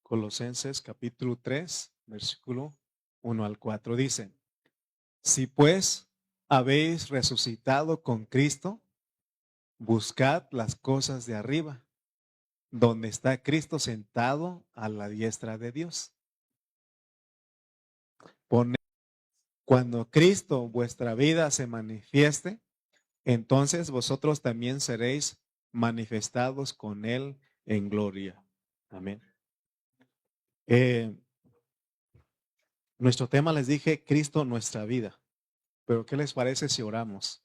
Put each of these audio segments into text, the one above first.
Colosenses capítulo 3, versículo 1 al 4 dice: Si pues habéis resucitado con Cristo, buscad las cosas de arriba, donde está Cristo sentado a la diestra de Dios. Poned, cuando Cristo vuestra vida se manifieste, entonces vosotros también seréis manifestados con Él en gloria. Amén. Nuestro tema, les dije, Cristo nuestra vida. Pero ¿qué les parece si oramos?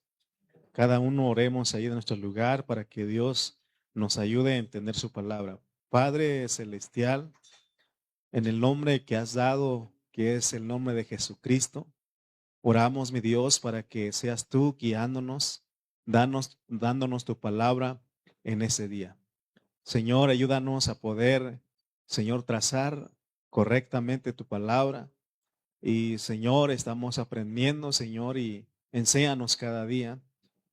Cada uno oremos ahí en nuestro lugar para que Dios nos ayude a entender su palabra. Padre celestial, en el nombre que has dado, que es el nombre de Jesucristo, oramos, mi Dios, para que seas tú guiándonos, dándonos tu palabra en ese día. Señor, ayúdanos a poder, Señor, trazar correctamente tu palabra. Y Señor, estamos aprendiendo, Señor, y enséñanos cada día.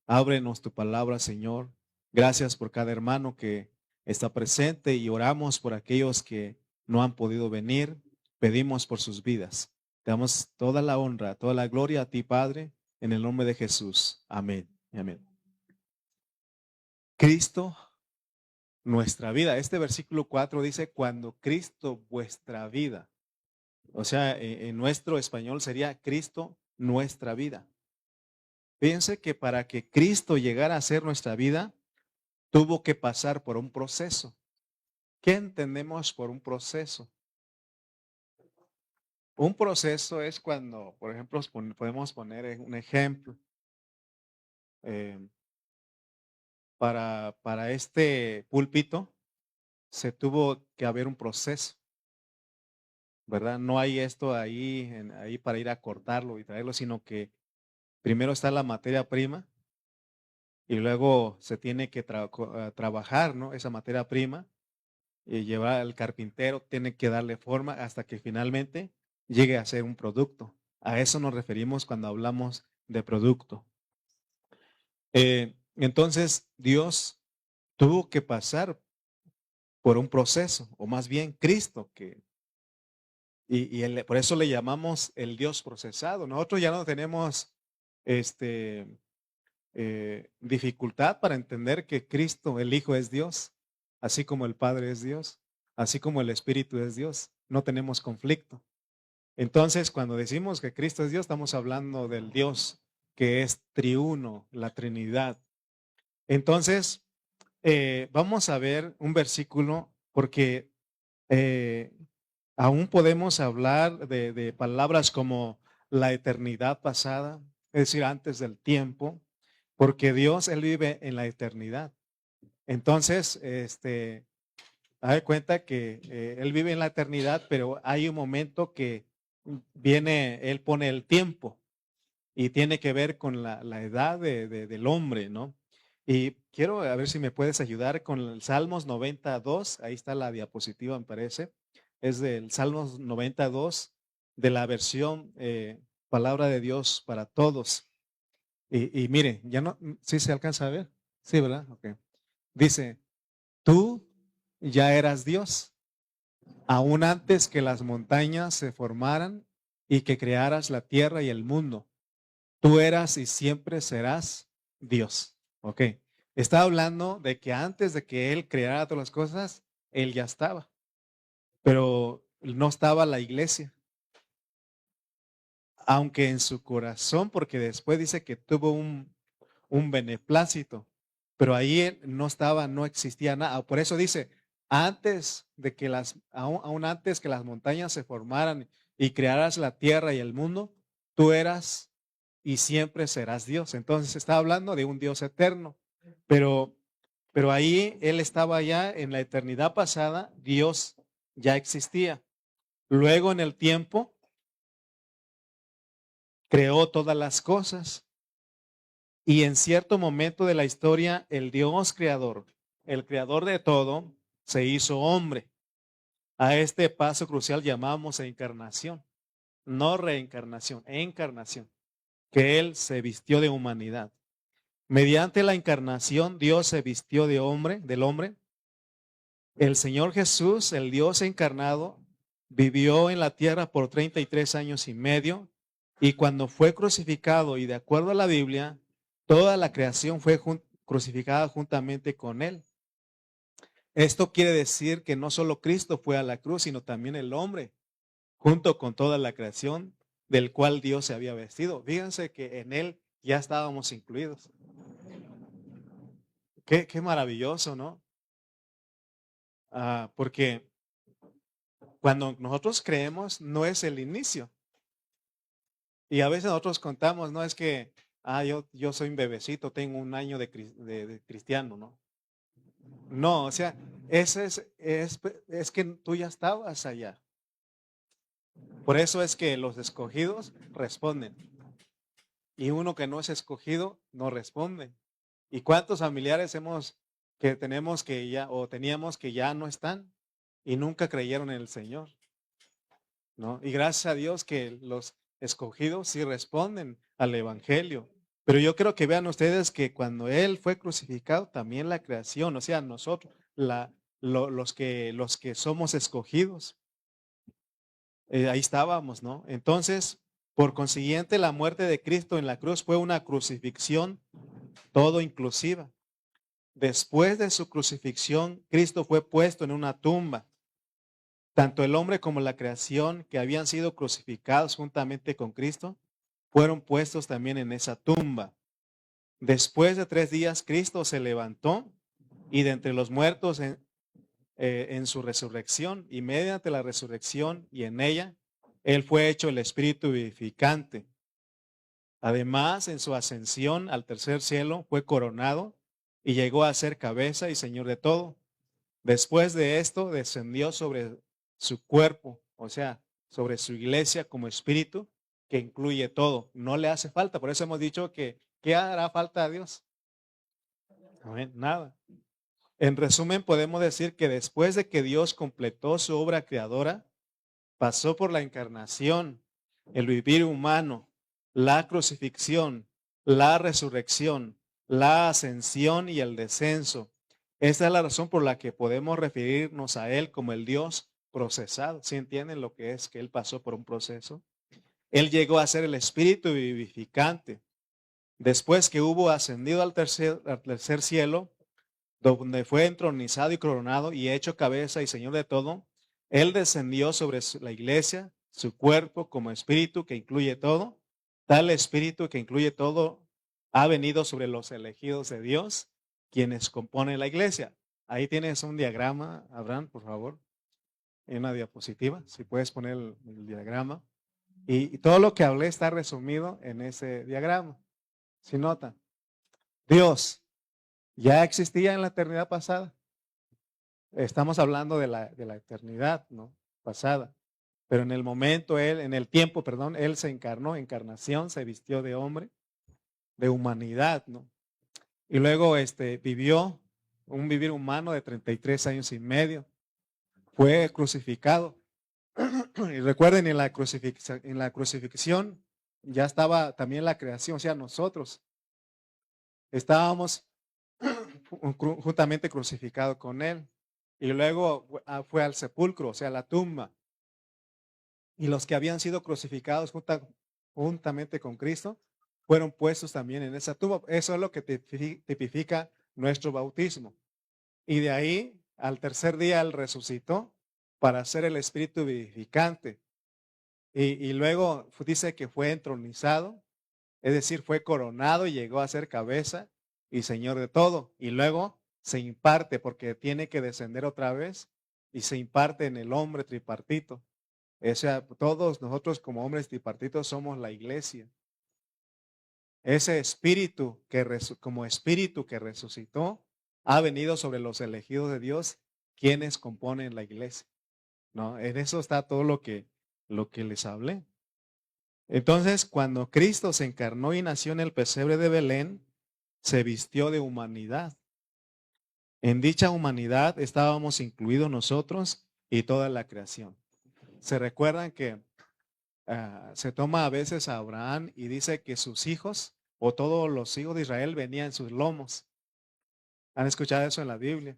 Ábrenos tu palabra, Señor. Gracias por cada hermano que está presente y oramos por aquellos que no han podido venir. Pedimos por sus vidas. Te damos toda la honra, toda la gloria a ti, Padre, en el nombre de Jesús. Amén. Amén. Cristo, nuestra vida. Este versículo 4 dice, cuando Cristo, vuestra vida. O sea, en nuestro español sería Cristo, nuestra vida. Fíjense que para que Cristo llegara a ser nuestra vida, tuvo que pasar por un proceso. ¿Qué entendemos por un proceso? Un proceso es cuando, por ejemplo, podemos poner un ejemplo. eh, para este púlpito se tuvo que haber un proceso, ¿verdad? No hay esto ahí para ir a cortarlo y traerlo, sino que primero está la materia prima y luego se tiene que trabajar, ¿no? Esa materia prima y llevar al carpintero, tiene que darle forma hasta que finalmente llegue a ser un producto. A eso nos referimos cuando hablamos de producto. Entonces, Dios tuvo que pasar por un proceso, o más bien Cristo, por eso le llamamos el Dios procesado. Nosotros ya no tenemos este, dificultad para entender que Cristo, el Hijo, es Dios, así como el Padre es Dios, así como el Espíritu es Dios. No tenemos conflicto. Entonces, cuando decimos que Cristo es Dios, estamos hablando del Dios que es triuno, la Trinidad. Entonces, vamos a ver un versículo porque eh, aún podemos hablar de palabras como la eternidad pasada, es decir, antes del tiempo, porque Dios, Él vive en la eternidad. Entonces, haz de cuenta que Él vive en la eternidad, pero hay un momento que viene, Él pone el tiempo y tiene que ver con la edad del hombre, ¿no? Y quiero a ver si me puedes ayudar con el Salmos 92, ahí está la diapositiva, me parece, es del Salmos 92, de la versión Palabra de Dios para Todos. Y mire, ya no, ¿sí se alcanza a ver? Sí, ¿verdad? Ok. Dice, tú ya eras Dios, aún antes que las montañas se formaran y que crearas la tierra y el mundo. Tú eras y siempre serás Dios. Ok. Está hablando de que antes de que Él creara todas las cosas, Él ya estaba. Pero no estaba la iglesia. Aunque en su corazón, porque después dice que tuvo un beneplácito. Pero ahí él no estaba, no existía nada. Por eso dice, antes de que aún antes que las montañas se formaran y crearas la tierra y el mundo, tú eras y siempre serás Dios. Entonces está hablando de un Dios eterno. Pero, pero ahí él estaba ya en la eternidad pasada, Dios ya existía. Luego en el tiempo creó todas las cosas y en cierto momento de la historia el Dios creador, el creador de todo, se hizo hombre. A este paso crucial llamamos encarnación, no reencarnación, encarnación, que Él se vistió de humanidad. Mediante la encarnación, Dios se vistió de hombre, del hombre, El Señor Jesús, el Dios encarnado, vivió en la tierra por 33 años y medio, y cuando fue crucificado, y de acuerdo a la Biblia, toda la creación fue crucificada juntamente con él. Esto quiere decir que no solo Cristo fue a la cruz, sino también el hombre, junto con toda la creación del cual Dios se había vestido. Fíjense que en él ya estábamos incluidos. Qué maravilloso, ¿no? Porque cuando nosotros creemos, no es el inicio. Y a veces nosotros contamos, no es que, yo soy un bebecito, tengo un año de cristiano, ¿no? No, o sea, ese es que tú ya estabas allá. Por eso es que los escogidos responden. Y uno que no es escogido no responde. ¿Y cuántos familiares que tenemos que ya, o teníamos que ya no están y nunca creyeron en el Señor? ¿No? Y gracias a Dios que los escogidos sí responden al Evangelio. Pero yo creo que vean ustedes que cuando Él fue crucificado, también la creación, o sea, nosotros, los que somos escogidos, ahí estábamos, ¿no? Entonces, por consiguiente, la muerte de Cristo en la cruz fue una crucifixión todo inclusiva. Después de su crucifixión, Cristo fue puesto en una tumba. Tanto el hombre como la creación que habían sido crucificados juntamente con Cristo fueron puestos también en esa tumba. Después de 3 días, Cristo se levantó y de entre los muertos en su resurrección, y mediante la resurrección y en ella, Él fue hecho el Espíritu vivificante. Además, en su ascensión al tercer cielo, fue coronado y llegó a ser cabeza y Señor de todo. Después de esto, descendió sobre su cuerpo, o sea, sobre su iglesia como espíritu que incluye todo. No le hace falta. Por eso hemos dicho que, ¿qué hará falta a Dios? Amén, nada. En resumen, podemos decir que después de que Dios completó su obra creadora, pasó por la encarnación, el vivir humano, la crucifixión, la resurrección, la ascensión y el descenso. Esta es la razón por la que podemos referirnos a Él como el Dios procesado. ¿Sí entienden lo que es que Él pasó por un proceso? Él llegó a ser el Espíritu vivificante. Después que hubo ascendido al tercer cielo, donde fue entronizado y coronado y hecho cabeza y Señor de todo, Él descendió sobre la iglesia, su cuerpo como espíritu que incluye todo. Tal espíritu que incluye todo ha venido sobre los elegidos de Dios, quienes componen la iglesia. Ahí tienes un diagrama, Abraham, por favor, en una diapositiva, si puedes poner el diagrama. Y todo lo que hablé está resumido en ese diagrama. Si notan, Dios ya existía en la eternidad pasada. Estamos hablando de la eternidad, ¿no? Pasada. Pero en el momento, en el tiempo, perdón, Él se encarnó, encarnación, se vistió de hombre, de humanidad, ¿no? Y luego vivió un vivir humano de 33 años y medio. Fue crucificado. Y recuerden, en la crucifixión ya estaba también la creación, o sea, nosotros estábamos juntamente crucificados con Él. Y luego fue al sepulcro, o sea, la tumba. Y los que habían sido crucificados juntamente con Cristo fueron puestos también en esa tumba. Eso es lo que tipifica nuestro bautismo. Y de ahí, al tercer día, Él resucitó para ser el Espíritu vivificante. Y luego dice que fue entronizado, es decir, fue coronado y llegó a ser cabeza y Señor de todo. Y luego se imparte porque tiene que descender otra vez y se imparte en el hombre tripartito. O sea, todos nosotros como hombres tripartitos somos la iglesia. Ese espíritu como espíritu que resucitó ha venido sobre los elegidos de Dios, quienes componen la iglesia. ¿No? En eso está todo lo que les hablé. Entonces, cuando Cristo se encarnó y nació en el pesebre de Belén, se vistió de humanidad. En dicha humanidad estábamos incluidos nosotros y toda la creación. ¿Se recuerdan que se toma a veces a Abraham y dice que sus hijos o todos los hijos de Israel venían en sus lomos? ¿Han escuchado eso en la Biblia?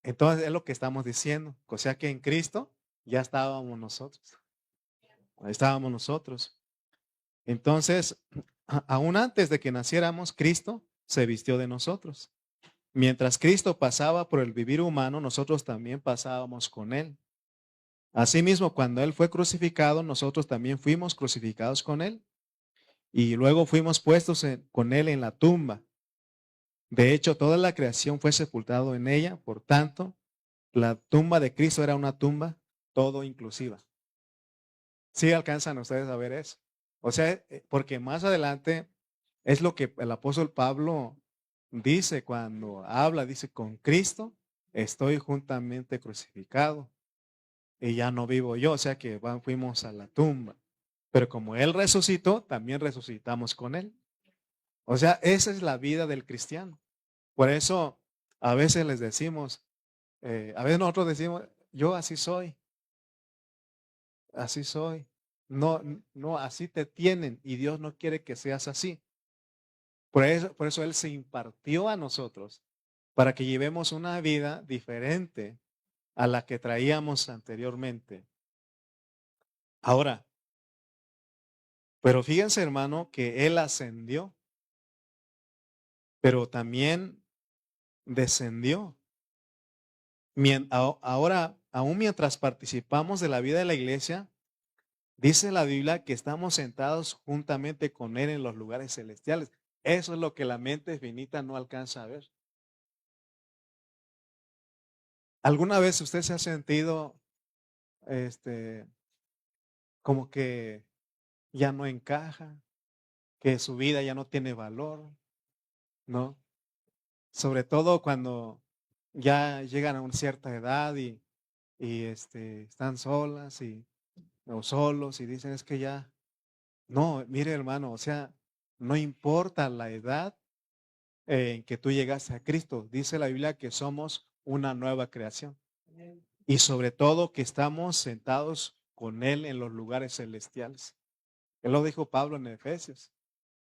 Entonces es lo que estamos diciendo. O sea que en Cristo ya estábamos nosotros. Ahí estábamos nosotros. Entonces, aún antes de que naciéramos, Cristo se vistió de nosotros. Mientras Cristo pasaba por el vivir humano, nosotros también pasábamos con Él. Asimismo, cuando Él fue crucificado, nosotros también fuimos crucificados con Él. Y luego fuimos puestos con Él en la tumba. De hecho, toda la creación fue sepultado en ella. Por tanto, la tumba de Cristo era una tumba todo inclusiva. ¿Sí alcanzan ustedes a ver eso? O sea, porque más adelante es lo que el apóstol Pablo dice cuando habla, dice, con Cristo estoy juntamente crucificado y ya no vivo yo, o sea que fuimos a la tumba. Pero como Él resucitó, también resucitamos con Él. O sea, esa es la vida del cristiano. Por eso a veces les decimos, a veces nosotros decimos, yo así soy, así soy. No, no, así te tienen y Dios no quiere que seas así. Por eso Él se impartió a nosotros para que llevemos una vida diferente a la que traíamos anteriormente. Ahora, pero fíjense, hermano, que Él ascendió, pero también descendió. Ahora, aún mientras participamos de la vida de la iglesia, dice la Biblia que estamos sentados juntamente con Él en los lugares celestiales. Eso es lo que la mente finita no alcanza a ver. ¿Alguna vez usted se ha sentido como que ya no encaja, que su vida ya no tiene valor, ¿no? Sobre todo cuando ya llegan a una cierta edad y están solas o solos y dicen es que ya, no, mire hermano, o sea, no importa la edad en que tú llegaste a Cristo, dice la Biblia que somos una nueva creación y sobre todo que estamos sentados con Él en los lugares celestiales. Él lo dijo Pablo en Efesios.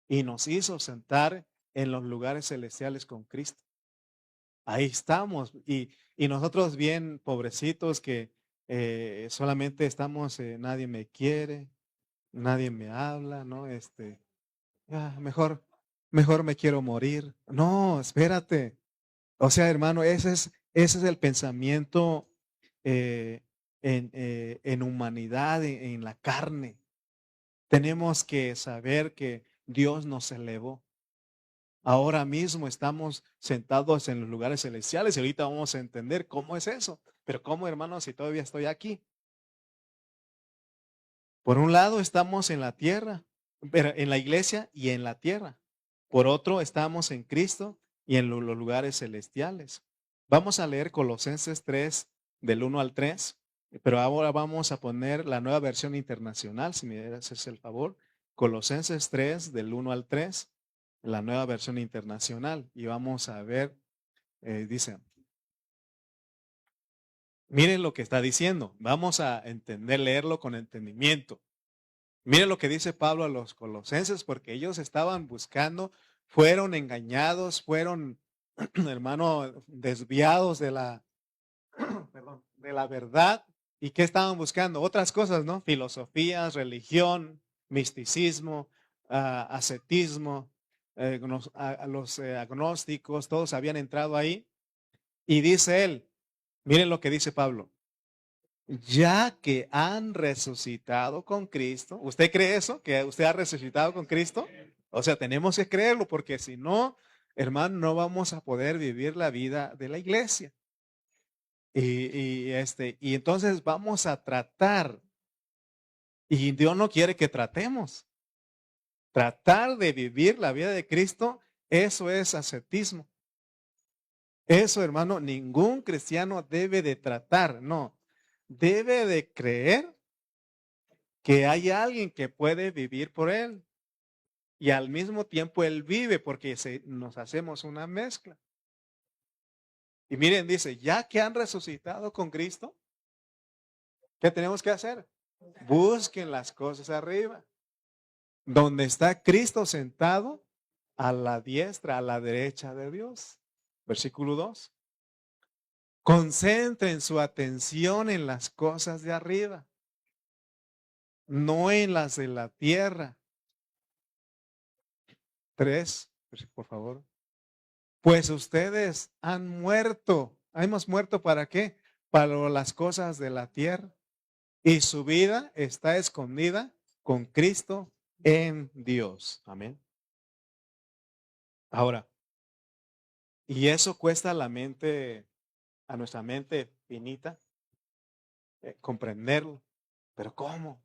Y nos hizo sentar en los lugares celestiales con Cristo. Ahí estamos. Y nosotros bien pobrecitos que solamente estamos, nadie me quiere, nadie me habla, ¿no? Mejor me quiero morir. No, espérate. O sea, hermano, ese es el pensamiento eh, en humanidad, en la carne. Tenemos que saber que Dios nos elevó. Ahora mismo estamos sentados en los lugares celestiales y ahorita vamos a entender cómo es eso. Pero cómo, hermanos, si todavía estoy aquí. Por un lado estamos en la tierra, pero en la iglesia y en la tierra. Por otro estamos en Cristo y en los lugares celestiales. Vamos a leer Colosenses 3 del 1 al 3, pero ahora vamos a poner la nueva versión internacional, si me haces el favor. Colosenses 3 del 1 al 3, la nueva versión internacional. Y vamos a ver, dice, miren lo que está diciendo. Vamos a entender, leerlo con entendimiento. Miren lo que dice Pablo a los colosenses, porque ellos estaban buscando, fueron engañados, fueron, hermano, desviados perdón, de la verdad. ¿Y qué estaban buscando? Otras cosas, ¿no? Filosofías, religión, misticismo, ascetismo, los agnósticos, todos habían entrado ahí. Y dice él, miren lo que dice Pablo, ya que han resucitado con Cristo. ¿Usted cree eso? ¿Que usted ha resucitado con Cristo? O sea, tenemos que creerlo porque si no, hermano, no vamos a poder vivir la vida de la iglesia. Y entonces vamos a tratar, y Dios no quiere que tratemos. Tratar de vivir la vida de Cristo, eso es ascetismo. Eso, hermano, ningún cristiano debe de tratar, no. Debe de creer que hay alguien que puede vivir por él. Y al mismo tiempo él vive porque nos hacemos una mezcla. Y miren, dice, ya que han resucitado con Cristo, ¿qué tenemos que hacer? Busquen las cosas arriba, donde está Cristo sentado a la diestra, a la derecha de Dios. Versículo 2. Concentren su atención en las cosas de arriba, no en las de la tierra. 3, por favor. Pues ustedes han muerto. ¿Hemos muerto para qué? Para las cosas de la tierra. Y su vida está escondida con Cristo en Dios. Amén. Ahora, y eso cuesta a la mente, a nuestra mente finita, comprenderlo. Pero ¿cómo?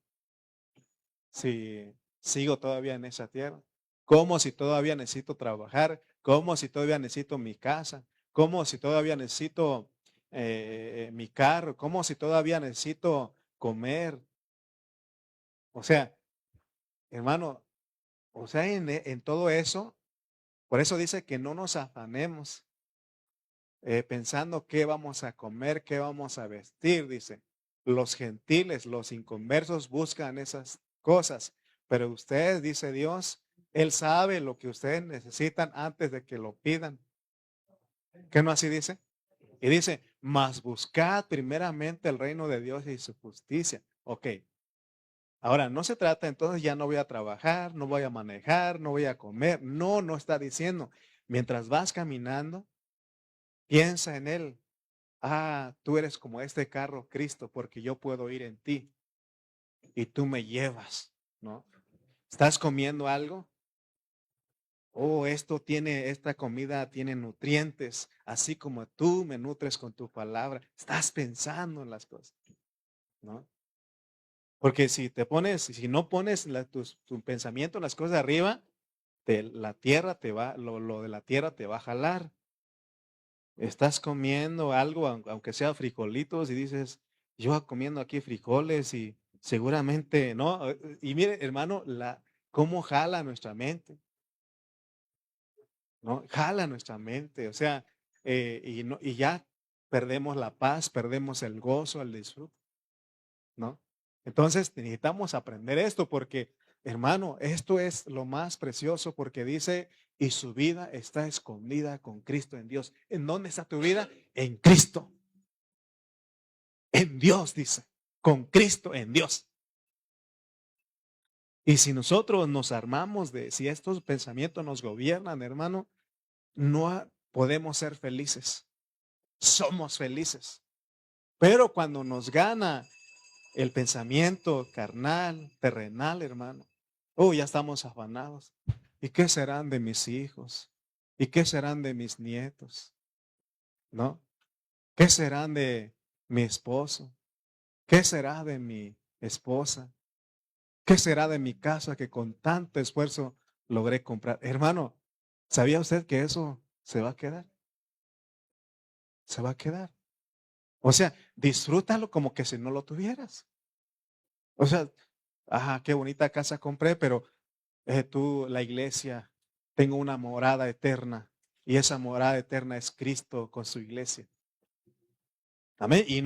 Si sigo todavía en esa tierra. ¿Cómo si todavía necesito trabajar? ¿Cómo si todavía necesito mi casa? ¿Cómo si todavía necesito mi carro? ¿Cómo si todavía necesito comer? O sea, hermano, o sea, en todo eso, por eso dice que no nos afanemos pensando qué vamos a comer, qué vamos a vestir, dice. Los gentiles, los inconversos buscan esas cosas, pero ustedes, dice Dios, Él sabe lo que ustedes necesitan antes de que lo pidan. ¿Qué no así dice? Y dice, mas buscad primeramente el reino de Dios y su justicia. Ok, ahora no se trata, entonces ya no voy a trabajar, no voy a manejar, no voy a comer. No, no está diciendo. Mientras vas caminando, piensa en Él. Ah, tú eres como este carro, Cristo, porque yo puedo ir en ti y tú me llevas, ¿no? ¿Estás comiendo algo? Oh, esta comida tiene nutrientes, así como tú me nutres con tu palabra. Estás pensando en las cosas, ¿no? Porque si no pones tu pensamiento en las cosas de arriba, la tierra lo de la tierra te va a jalar. Estás comiendo algo, aunque sea frijolitos, y dices, yo comiendo aquí frijoles y seguramente, ¿no? Y mire, hermano, cómo jala nuestra mente, ¿no? Jala nuestra mente, o sea, y ya perdemos la paz, perdemos el gozo, el disfrute, ¿no? Entonces necesitamos aprender esto porque, hermano, esto es lo más precioso porque dice, y su vida está escondida con Cristo en Dios. ¿En dónde está tu vida? En Cristo. En Dios, dice, con Cristo en Dios. Y si nosotros nos armamos si estos pensamientos nos gobiernan, hermano, no podemos ser felices. Somos felices. Pero cuando nos gana el pensamiento carnal, terrenal, hermano, ya estamos afanados. ¿Y qué serán de mis hijos? ¿Y qué serán de mis nietos? ¿No? ¿Qué serán de mi esposo? ¿Qué será de mi esposa? ¿Qué será de mi casa que con tanto esfuerzo logré comprar? Hermano, ¿sabía usted que eso se va a quedar? Se va a quedar. O sea, disfrútalo como que si no lo tuvieras. O sea, qué bonita casa compré, pero la iglesia, tengo una morada eterna y esa morada eterna es Cristo con su iglesia. Amén. Y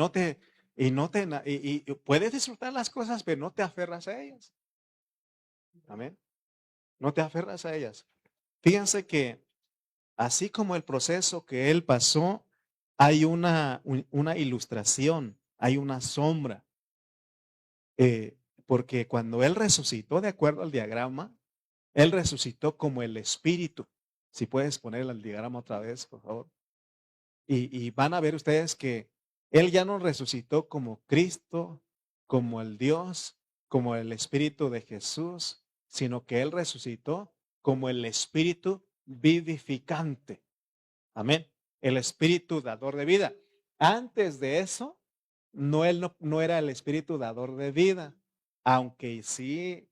puedes disfrutar las cosas, pero no te aferras a ellas. Amén. No te aferras a ellas. Fíjense que así como el proceso que él pasó, hay una ilustración, hay una sombra. Porque cuando él resucitó, de acuerdo al diagrama, él resucitó como el espíritu. Si puedes poner el diagrama otra vez, por favor. Y van a ver ustedes que él ya no resucitó como Cristo, como el Dios, como el Espíritu de Jesús, sino que él resucitó como el Espíritu vivificante. Amén. El Espíritu dador de vida. Antes de eso, él no era el Espíritu dador de vida, aunque sí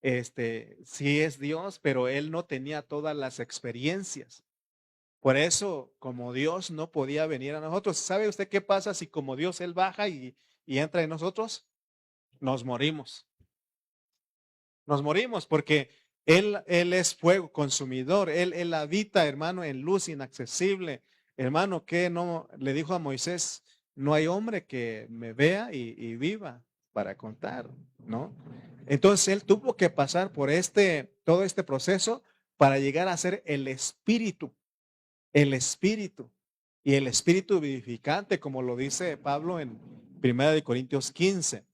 es Dios, pero él no tenía todas las experiencias. Por eso, como Dios no podía venir a nosotros, ¿sabe usted qué pasa si como Dios Él baja y entra en nosotros? Nos morimos. Nos morimos porque Él es fuego consumidor. Él habita, hermano, en luz inaccesible. Hermano, que no le dijo a Moisés, no hay hombre que me vea y viva para contar, ¿no? Entonces Él tuvo que pasar por todo este proceso para llegar a ser el Espíritu. El Espíritu. y el espíritu vivificante, como lo dice Pablo en 1 Corintios 15.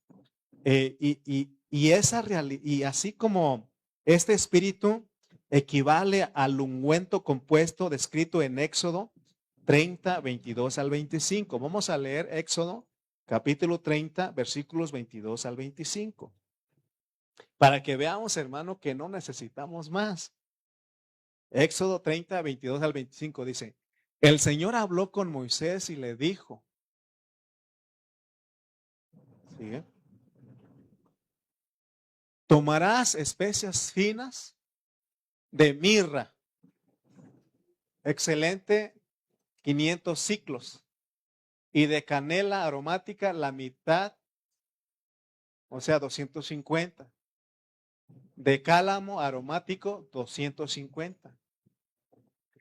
Y así como este espíritu equivale al ungüento compuesto descrito en Éxodo 30, 22 al 25. Vamos a leer Éxodo capítulo 30, versículos 22 al 25. Para que veamos, hermano, que no necesitamos más. Éxodo 30, 22 al 25 dice, el Señor habló con Moisés y le dijo, ¿sigue? Tomarás especias finas de mirra, excelente, 500 ciclos, y de canela aromática la mitad, o sea, 250. De cálamo aromático, 250.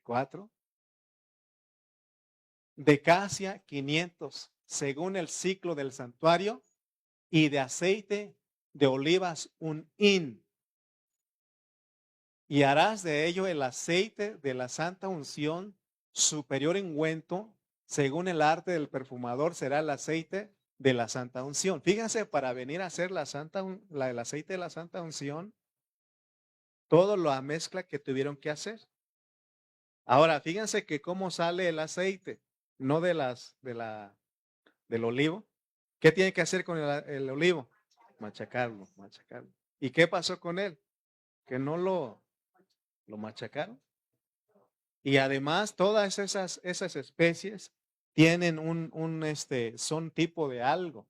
4. De casia, 500, según el ciclo del santuario, y de aceite de olivas, un hin. Y harás de ello el aceite de la santa unción, superior ungüento, según el arte del perfumador, será el aceite de la santa unción. Fíjense, para venir a hacer el aceite de la santa unción, todo la mezcla que tuvieron que hacer. Ahora, fíjense que cómo sale el aceite, no del olivo. ¿Qué tiene que hacer con el olivo? Machacarlo, machacarlo. ¿Y qué pasó con él? Que no lo machacaron. Y además todas esas especies tienen son tipo de algo.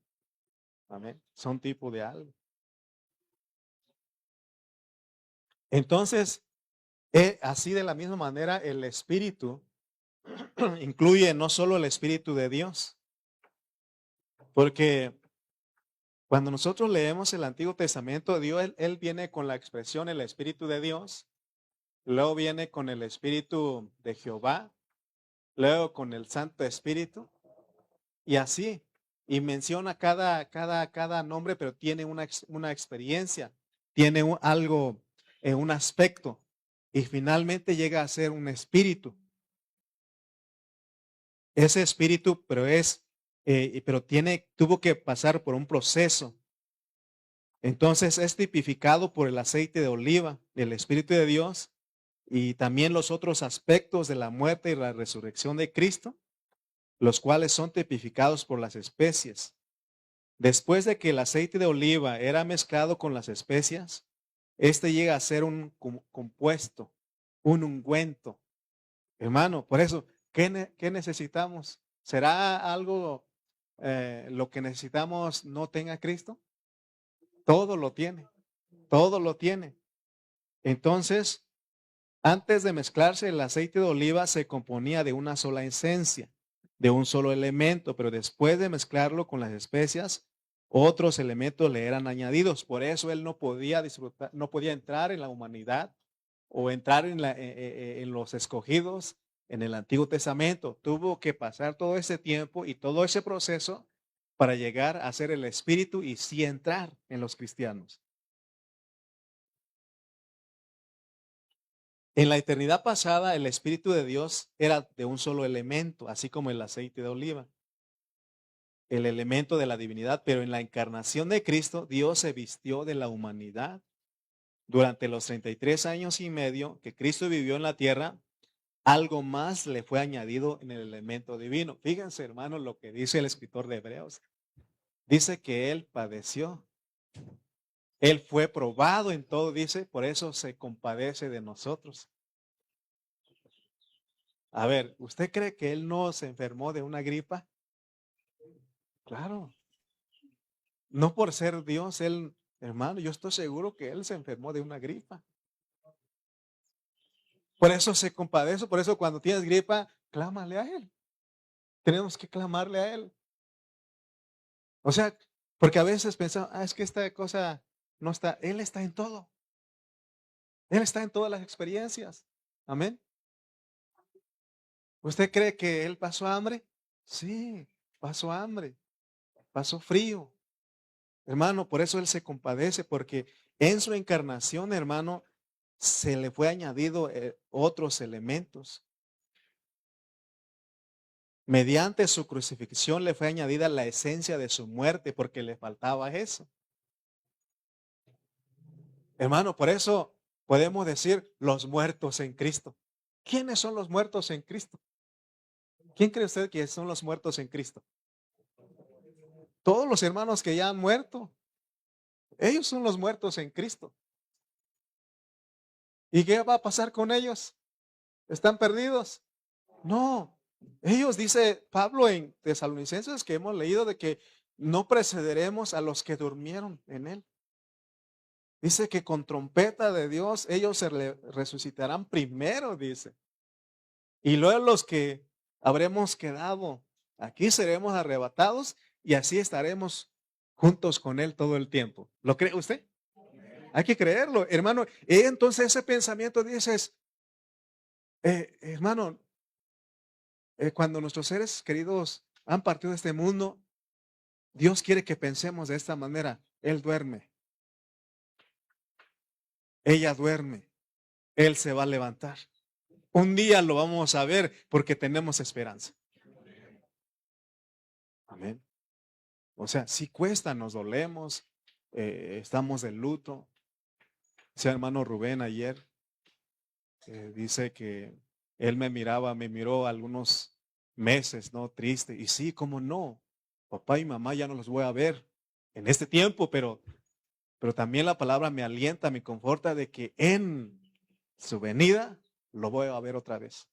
Amén. Son tipo de algo. Entonces, así de la misma manera, el espíritu incluye no solo el espíritu de Dios, porque cuando nosotros leemos el Antiguo Testamento, Dios, él viene con la expresión el espíritu de Dios, luego viene con el espíritu de Jehová, luego con el Santo Espíritu, y así. Y menciona cada nombre, pero tiene una experiencia, tiene algo, un aspecto, y finalmente llega a ser un espíritu. Ese espíritu, pero tuvo que pasar por un proceso. Entonces es tipificado por el aceite de oliva, el Espíritu de Dios, y también los otros aspectos de la muerte y la resurrección de Cristo, los cuales son tipificados por las especies. Después de que el aceite de oliva era mezclado con las especias, este llega a ser un compuesto, un ungüento. Hermano, por eso, ¿qué necesitamos? ¿Será algo lo que necesitamos no tenga Cristo? Todo lo tiene, todo lo tiene. Entonces, antes de mezclarse el aceite de oliva se componía de una sola esencia, de un solo elemento, pero después de mezclarlo con las especias, otros elementos le eran añadidos. Por eso él no podía disfrutar, no podía entrar en la humanidad o entrar en los escogidos en el Antiguo Testamento. Tuvo que pasar todo ese tiempo y todo ese proceso para llegar a ser el Espíritu y sí entrar en los cristianos. En la eternidad pasada, el Espíritu de Dios era de un solo elemento, así como el aceite de oliva, el elemento de la divinidad, pero en la encarnación de Cristo, Dios se vistió de la humanidad. Durante los 33 años y medio que Cristo vivió en la tierra, algo más le fue añadido en el elemento divino. Fíjense, hermanos, lo que dice el escritor de Hebreos. Dice que Él padeció. Él fue probado en todo, dice, por eso se compadece de nosotros. A ver, ¿usted cree que Él no se enfermó de una gripa? Claro. No por ser Dios, Él, hermano, yo estoy seguro que Él se enfermó de una gripa. Por eso se compadece, por eso cuando tienes gripa, clámale a Él. Tenemos que clamarle a Él. O sea, porque a veces pensamos, es que esta cosa no está, Él está en todo. Él está en todas las experiencias. Amén. ¿Usted cree que Él pasó hambre? Sí, pasó hambre, pasó frío. Hermano, por eso Él se compadece, porque en su encarnación, hermano, se le fue añadido otros elementos. Mediante su crucifixión le fue añadida la esencia de su muerte porque le faltaba eso. Hermano, por eso podemos decir los muertos en Cristo. ¿Quiénes son los muertos en Cristo? ¿Quién cree usted que son los muertos en Cristo? Todos los hermanos que ya han muerto, ellos son los muertos en Cristo. ¿Y qué va a pasar con ellos? ¿Están perdidos? No. Ellos, dice Pablo en Tesalonicenses, que hemos leído de que no precederemos a los que durmieron en él. Dice que con trompeta de Dios ellos resucitarán primero, dice. Y luego los que habremos quedado aquí seremos arrebatados y así estaremos juntos con Él todo el tiempo. ¿Lo cree usted? Hay que creerlo, hermano. Y entonces ese pensamiento dices, hermano, cuando nuestros seres queridos han partido de este mundo, Dios quiere que pensemos de esta manera. Él duerme, ella duerme, Él se va a levantar. Un día lo vamos a ver porque tenemos esperanza. Amén. O sea, sí cuesta, nos dolemos, estamos de luto. Ese hermano Rubén ayer dice que él me miró algunos meses, ¿no? Triste. Y sí, cómo no, papá y mamá ya no los voy a ver en este tiempo, pero también la palabra me alienta, me conforta de que en su venida lo voy a ver otra vez.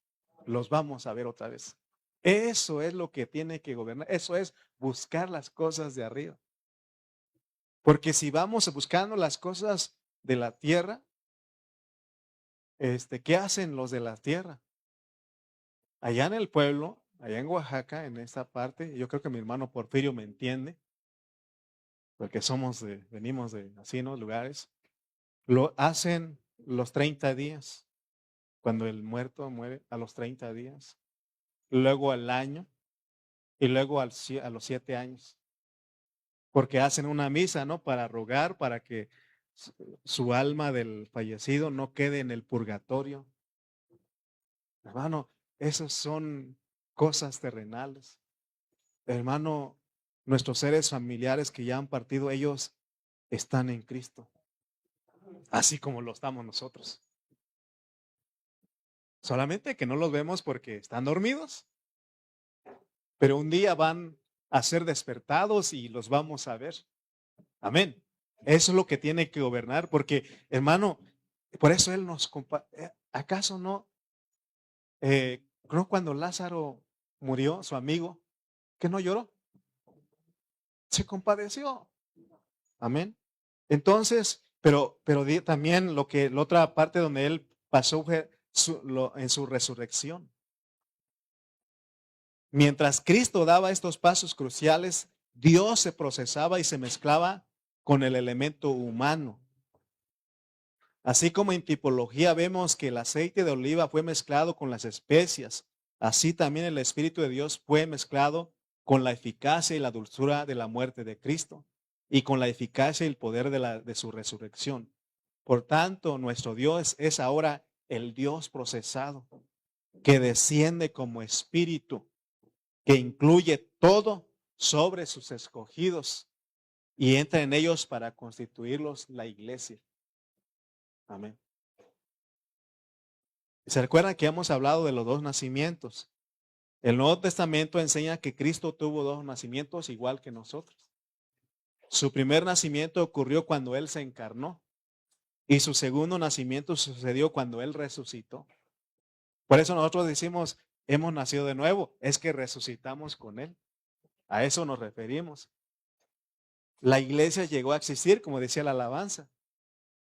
Los vamos a ver otra vez. Eso es lo que tiene que gobernar. Eso es buscar las cosas de arriba. Porque si vamos buscando las cosas de la tierra, ¿qué hacen los de la tierra? Allá en el pueblo, allá en Oaxaca, en esta parte, yo creo que mi hermano Porfirio me entiende, porque venimos de así, ¿no? Lugares. Lo hacen los 30 días, cuando el muerto muere a los 30 días, luego al año y luego a los 7 años. Porque hacen una misa, ¿no? Para rogar, para que su alma del fallecido no quede en el purgatorio. Hermano, esas son cosas terrenales. Hermano, nuestros seres familiares que ya han partido, ellos están en Cristo, así como lo estamos nosotros. Solamente que no los vemos porque están dormidos, pero un día van a ser despertados y los vamos a ver. Amén. Eso es lo que tiene que gobernar, porque, hermano, por eso Él nos ¿acaso no cuando Lázaro murió, su amigo, que no lloró? Se compadeció. Amén. Entonces, pero también la otra parte donde Él pasó fue en su resurrección. Mientras Cristo daba estos pasos cruciales, Dios se procesaba y se mezclaba con el elemento humano. Así como en tipología vemos que el aceite de oliva fue mezclado con las especias, así también el Espíritu de Dios fue mezclado con la eficacia y la dulzura de la muerte de Cristo y con la eficacia y el poder de su resurrección. Por tanto, nuestro Dios es ahora el Dios procesado, que desciende como espíritu, que incluye todo sobre sus escogidos y entra en ellos para constituirlos la iglesia. Amén. ¿Se recuerdan que hemos hablado de los dos nacimientos? El Nuevo Testamento enseña que Cristo tuvo dos nacimientos igual que nosotros. Su primer nacimiento ocurrió cuando Él se encarnó y su segundo nacimiento sucedió cuando Él resucitó. Por eso nosotros decimos, hemos nacido de nuevo, es que resucitamos con Él. A eso nos referimos. La iglesia llegó a existir, como decía la alabanza.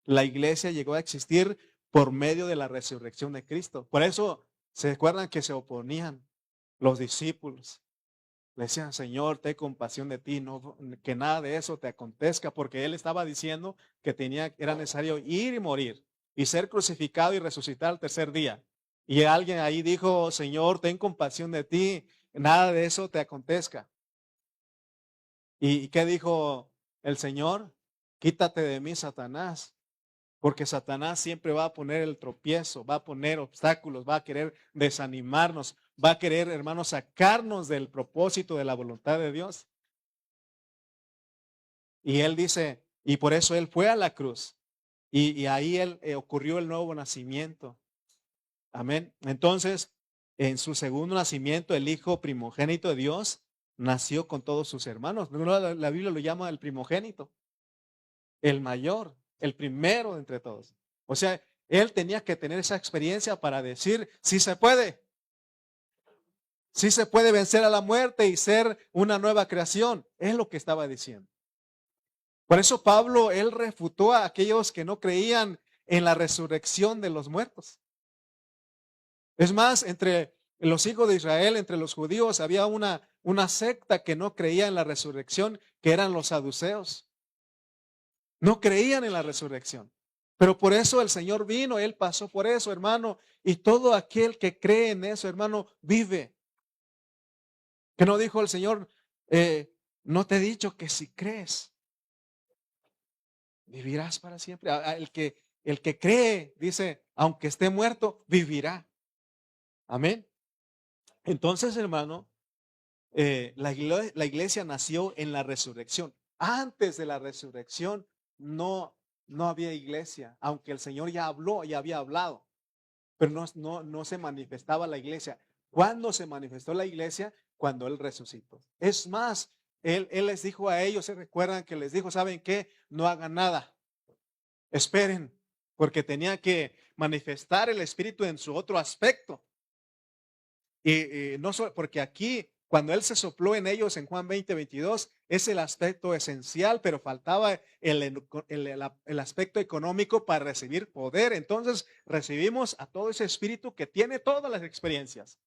La iglesia llegó a existir por medio de la resurrección de Cristo. Por eso, ¿se acuerdan que se oponían los discípulos? Le decían, Señor, ten compasión de ti, no, que nada de eso te acontezca, porque Él estaba diciendo que era necesario ir y morir y ser crucificado y resucitar al tercer día. Y alguien ahí dijo, Señor, ten compasión de ti, nada de eso te acontezca. ¿Y qué dijo el Señor? Quítate de mí, Satanás. Porque Satanás siempre va a poner el tropiezo, va a poner obstáculos, va a querer desanimarnos. va a querer, hermanos, sacarnos del propósito de la voluntad de Dios. Y él dice, y por eso él fue a la cruz. Y ahí él ocurrió el nuevo nacimiento. Amén. Entonces, en su segundo nacimiento, el hijo primogénito de Dios nació con todos sus hermanos. La Biblia lo llama el primogénito, el mayor, el primero de entre todos. O sea, él tenía que tener esa experiencia para decir, sí se puede vencer a la muerte y ser una nueva creación. Es lo que estaba diciendo. Por eso Pablo, él refutó a aquellos que no creían en la resurrección de los muertos. Es más, entre los hijos de Israel, entre los judíos, había una secta que no creía en la resurrección, que eran los saduceos. No creían en la resurrección. Pero por eso el Señor vino, Él pasó por eso, hermano. Y todo aquel que cree en eso, hermano, vive. Que no dijo el Señor, no te he dicho que si crees, vivirás para siempre. El que cree, dice, aunque esté muerto, vivirá. Amén. Entonces, hermano, la iglesia nació en la resurrección. Antes de la resurrección no había iglesia, aunque el Señor ya habló, ya había hablado, pero no se manifestaba la iglesia. ¿Cuándo se manifestó la iglesia? Cuando Él resucitó. Es más, Él les dijo a ellos, ¿se recuerdan que les dijo, ¿saben qué? No hagan nada, esperen, porque tenía que manifestar el Espíritu en su otro aspecto. Y no solo, porque aquí, cuando Él se sopló en ellos en Juan 20:22, es el aspecto esencial, pero faltaba el aspecto económico para recibir poder. Entonces recibimos a todo ese Espíritu que tiene todas las experiencias.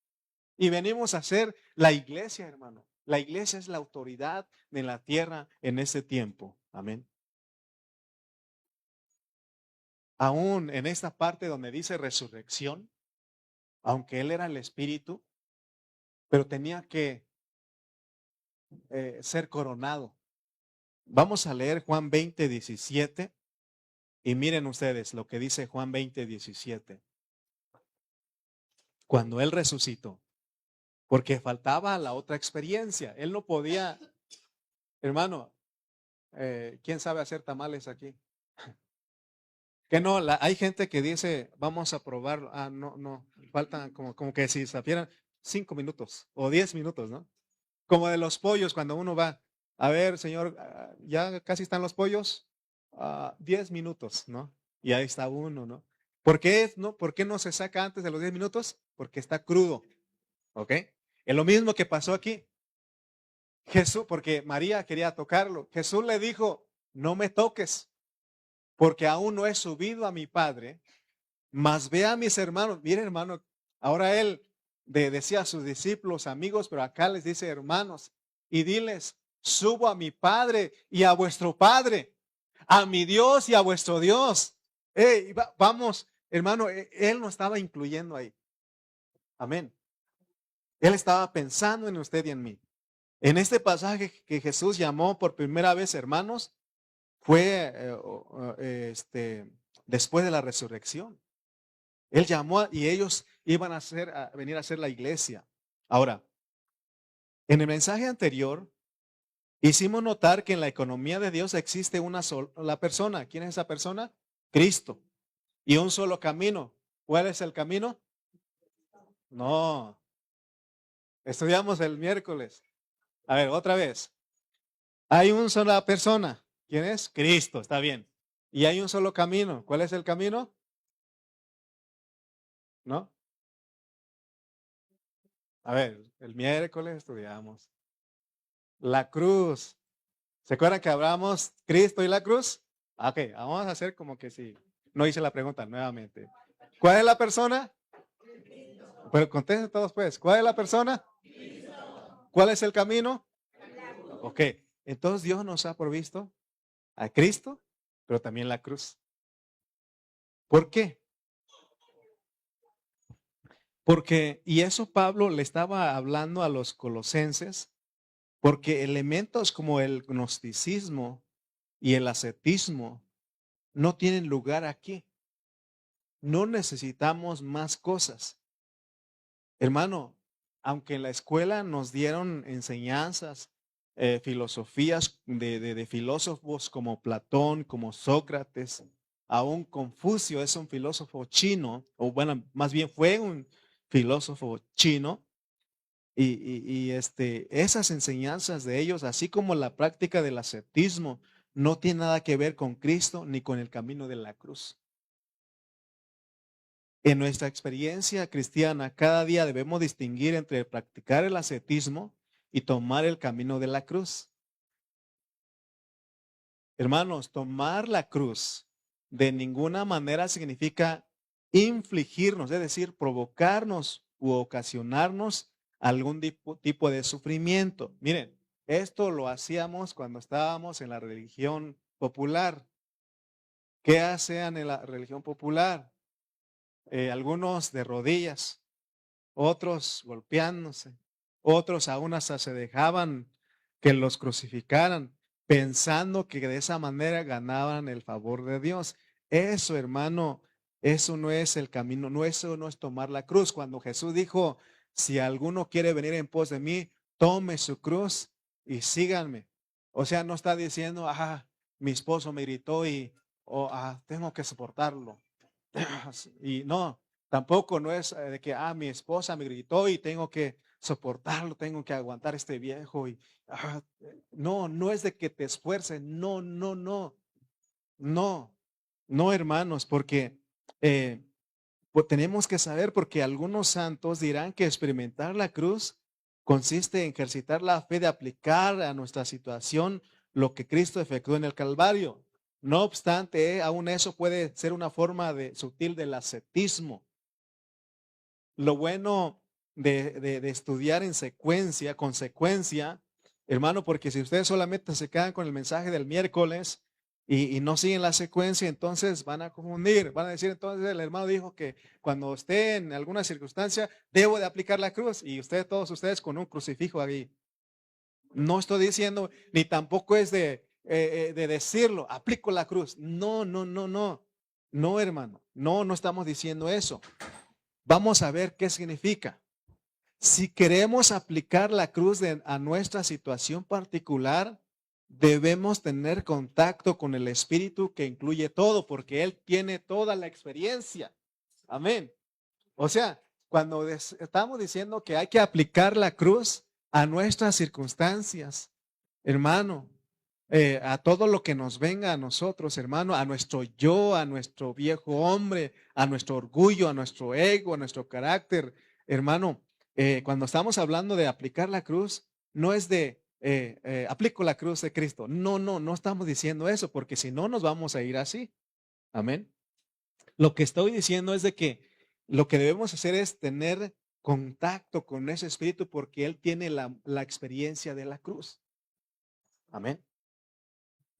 Y venimos a ser la iglesia, hermano. La iglesia es la autoridad de la tierra en ese tiempo. Amén. Aún en esta parte donde dice resurrección, aunque Él era el Espíritu, pero tenía que ser coronado. Vamos a leer Juan 20:17 y miren ustedes lo que dice Juan 20:17. Cuando Él resucitó, porque faltaba la otra experiencia. Él no podía, hermano, ¿quién sabe hacer tamales aquí? Que no, hay gente que dice, vamos a probar, no, faltan como que si supieran 5 minutos o 10 minutos, ¿no? Como de los pollos cuando uno va, a ver, señor, ya casi están los pollos, 10 minutos, ¿no? Y ahí está uno, ¿no? ¿Por qué no se saca antes de los 10 minutos? Porque está crudo, ¿ok? Es lo mismo que pasó aquí. Jesús, porque María quería tocarlo. Jesús le dijo, no me toques, porque aún no he subido a mi Padre, mas ve a mis hermanos. Miren, hermano, ahora él decía a sus discípulos, amigos, pero acá les dice hermanos, y diles, subo a mi Padre y a vuestro Padre, a mi Dios y a vuestro Dios. Vamos, hermano, él no estaba incluyendo ahí. Amén. Él estaba pensando en usted y en mí. En este pasaje que Jesús llamó por primera vez hermanos, fue después de la resurrección. Él llamó y ellos iban a venir a ser la iglesia. Ahora, en el mensaje anterior, hicimos notar que en la economía de Dios existe una sola persona. ¿Quién es esa persona? Cristo. Y un solo camino. ¿Cuál es el camino? No. Estudiamos el miércoles. A ver, otra vez. Hay una sola persona. ¿Quién es? Cristo. Está bien. Y hay un solo camino. ¿Cuál es el camino? ¿No? A ver, el miércoles estudiamos. La cruz. ¿Se acuerdan que hablamos Cristo y la cruz? Ok, vamos a hacer como que si no hice la pregunta nuevamente. ¿Cuál es la persona? Pero contesten todos pues. ¿Cuál es la persona? ¿Cuál es el camino? Ok, entonces Dios nos ha provisto a Cristo, pero también la cruz. ¿Por qué? Porque, y eso Pablo le estaba hablando a los colosenses, porque elementos como el gnosticismo y el ascetismo no tienen lugar aquí. No necesitamos más cosas. Hermano, aunque en la escuela nos dieron enseñanzas, filosofías de filósofos como Platón, como Sócrates, aún Confucio es un filósofo chino, o bueno, más bien fue un filósofo chino, esas enseñanzas de ellos, así como la práctica del ascetismo, no tiene nada que ver con Cristo ni con el camino de la cruz. En nuestra experiencia cristiana, cada día debemos distinguir entre practicar el ascetismo y tomar el camino de la cruz. Hermanos, tomar la cruz de ninguna manera significa infligirnos, es decir, provocarnos u ocasionarnos algún tipo de sufrimiento. Miren, esto lo hacíamos cuando estábamos en la religión popular. ¿Qué hacían en la religión popular? Algunos de rodillas, otros golpeándose, otros aún hasta se dejaban que los crucificaran, pensando que de esa manera ganaban el favor de Dios. Eso, hermano, eso no es el camino, no, eso no es tomar la cruz. Cuando Jesús dijo, si alguno quiere venir en pos de mí, tome su cruz y síganme. O sea, no está diciendo, mi esposo me gritó y tengo que soportarlo. Y no, tampoco no es de que, mi esposa me gritó y tengo que soportarlo, tengo que aguantar este viejo. No, no es de que te esfuerces, no, no, no, no, no, hermanos, porque pues tenemos que saber, porque algunos santos dirán que experimentar la cruz consiste en ejercitar la fe de aplicar a nuestra situación lo que Cristo efectuó en el Calvario. No obstante, aún eso puede ser una forma sutil del ascetismo. Lo bueno de estudiar en secuencia, consecuencia, hermano, porque si ustedes solamente se quedan con el mensaje del miércoles y no siguen la secuencia, entonces van a confundir, van a decir, entonces el hermano dijo que cuando esté en alguna circunstancia, debo de aplicar la cruz, y todos ustedes con un crucifijo ahí. No estoy diciendo, ni tampoco es de decirlo, aplico la cruz. No, no, no, no. No, hermano. No, no estamos diciendo eso. Vamos a ver qué significa. Si queremos aplicar la cruz a nuestra situación particular, debemos tener contacto con el Espíritu que incluye todo, porque Él tiene toda la experiencia. Amén. O sea, cuando estamos diciendo que hay que aplicar la cruz a nuestras circunstancias, hermano, a todo lo que nos venga a nosotros, hermano, a nuestro yo, a nuestro viejo hombre, a nuestro orgullo, a nuestro ego, a nuestro carácter, hermano, cuando estamos hablando de aplicar la cruz, no es de aplico la cruz de Cristo. No, no, no estamos diciendo eso, porque si no nos vamos a ir así. Amén. Lo que estoy diciendo es de que lo que debemos hacer es tener contacto con ese espíritu porque Él tiene la experiencia de la cruz. Amén.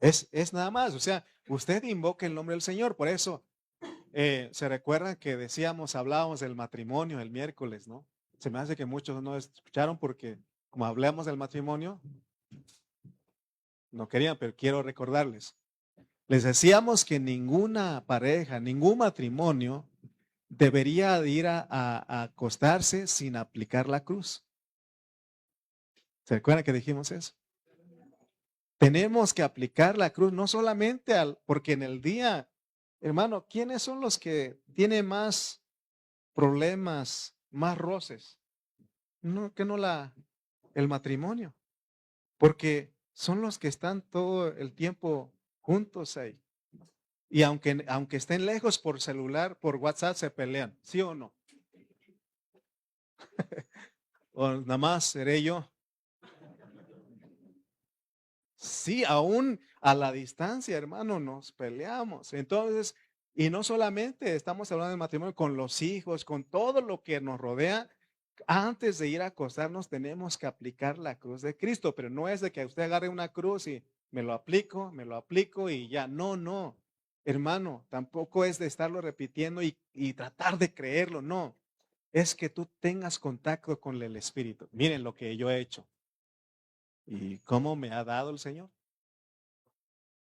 Es nada más, o sea, usted invoca el nombre del Señor. Por eso se recuerdan que hablábamos del matrimonio el miércoles, ¿no? Se me hace que muchos no escucharon porque como hablamos del matrimonio, no querían, pero quiero recordarles. Les decíamos que ninguna pareja, ningún matrimonio debería de ir a acostarse sin aplicar la cruz. ¿Se recuerdan que dijimos eso? Tenemos que aplicar la cruz, no solamente porque en el día, hermano, ¿quiénes son los que tienen más problemas, más roces? No, que no el matrimonio, porque son los que están todo el tiempo juntos ahí. Y aunque estén lejos por celular, por WhatsApp se pelean, ¿sí o no? O nada más seré yo. Sí, aún a la distancia, hermano, nos peleamos. Entonces, y no solamente estamos hablando de matrimonio con los hijos, con todo lo que nos rodea. Antes de ir a acostarnos tenemos que aplicar la cruz de Cristo, pero no es de que usted agarre una cruz y me lo aplico y ya. No, no, hermano, tampoco es de estarlo repitiendo y tratar de creerlo, no. Es que tú tengas contacto con el Espíritu. Miren lo que yo he hecho y cómo me ha dado el Señor.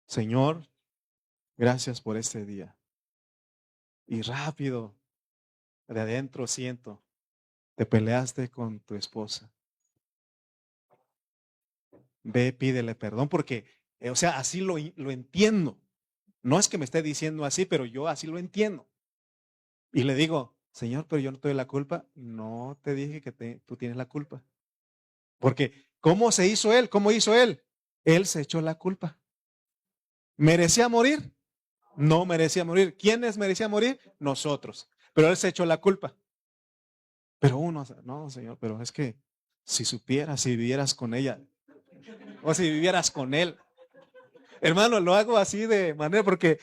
Señor, gracias por este día. Y rápido, de adentro siento, te peleaste con tu esposa. Ve, pídele perdón porque, o sea, así lo entiendo. No es que me esté diciendo así, pero yo así lo entiendo. Y le digo, Señor, pero yo no tuve la culpa. No te dije que tú tienes la culpa. Porque, ¿cómo se hizo él? ¿Cómo hizo él? Él se echó la culpa. ¿Merecía morir? No merecía morir. ¿Quiénes merecía morir? Nosotros. Pero él se echó la culpa. Pero uno, no, Señor, pero es que si supieras, si vivieras con ella, o si vivieras con él, hermano, lo hago así de manera porque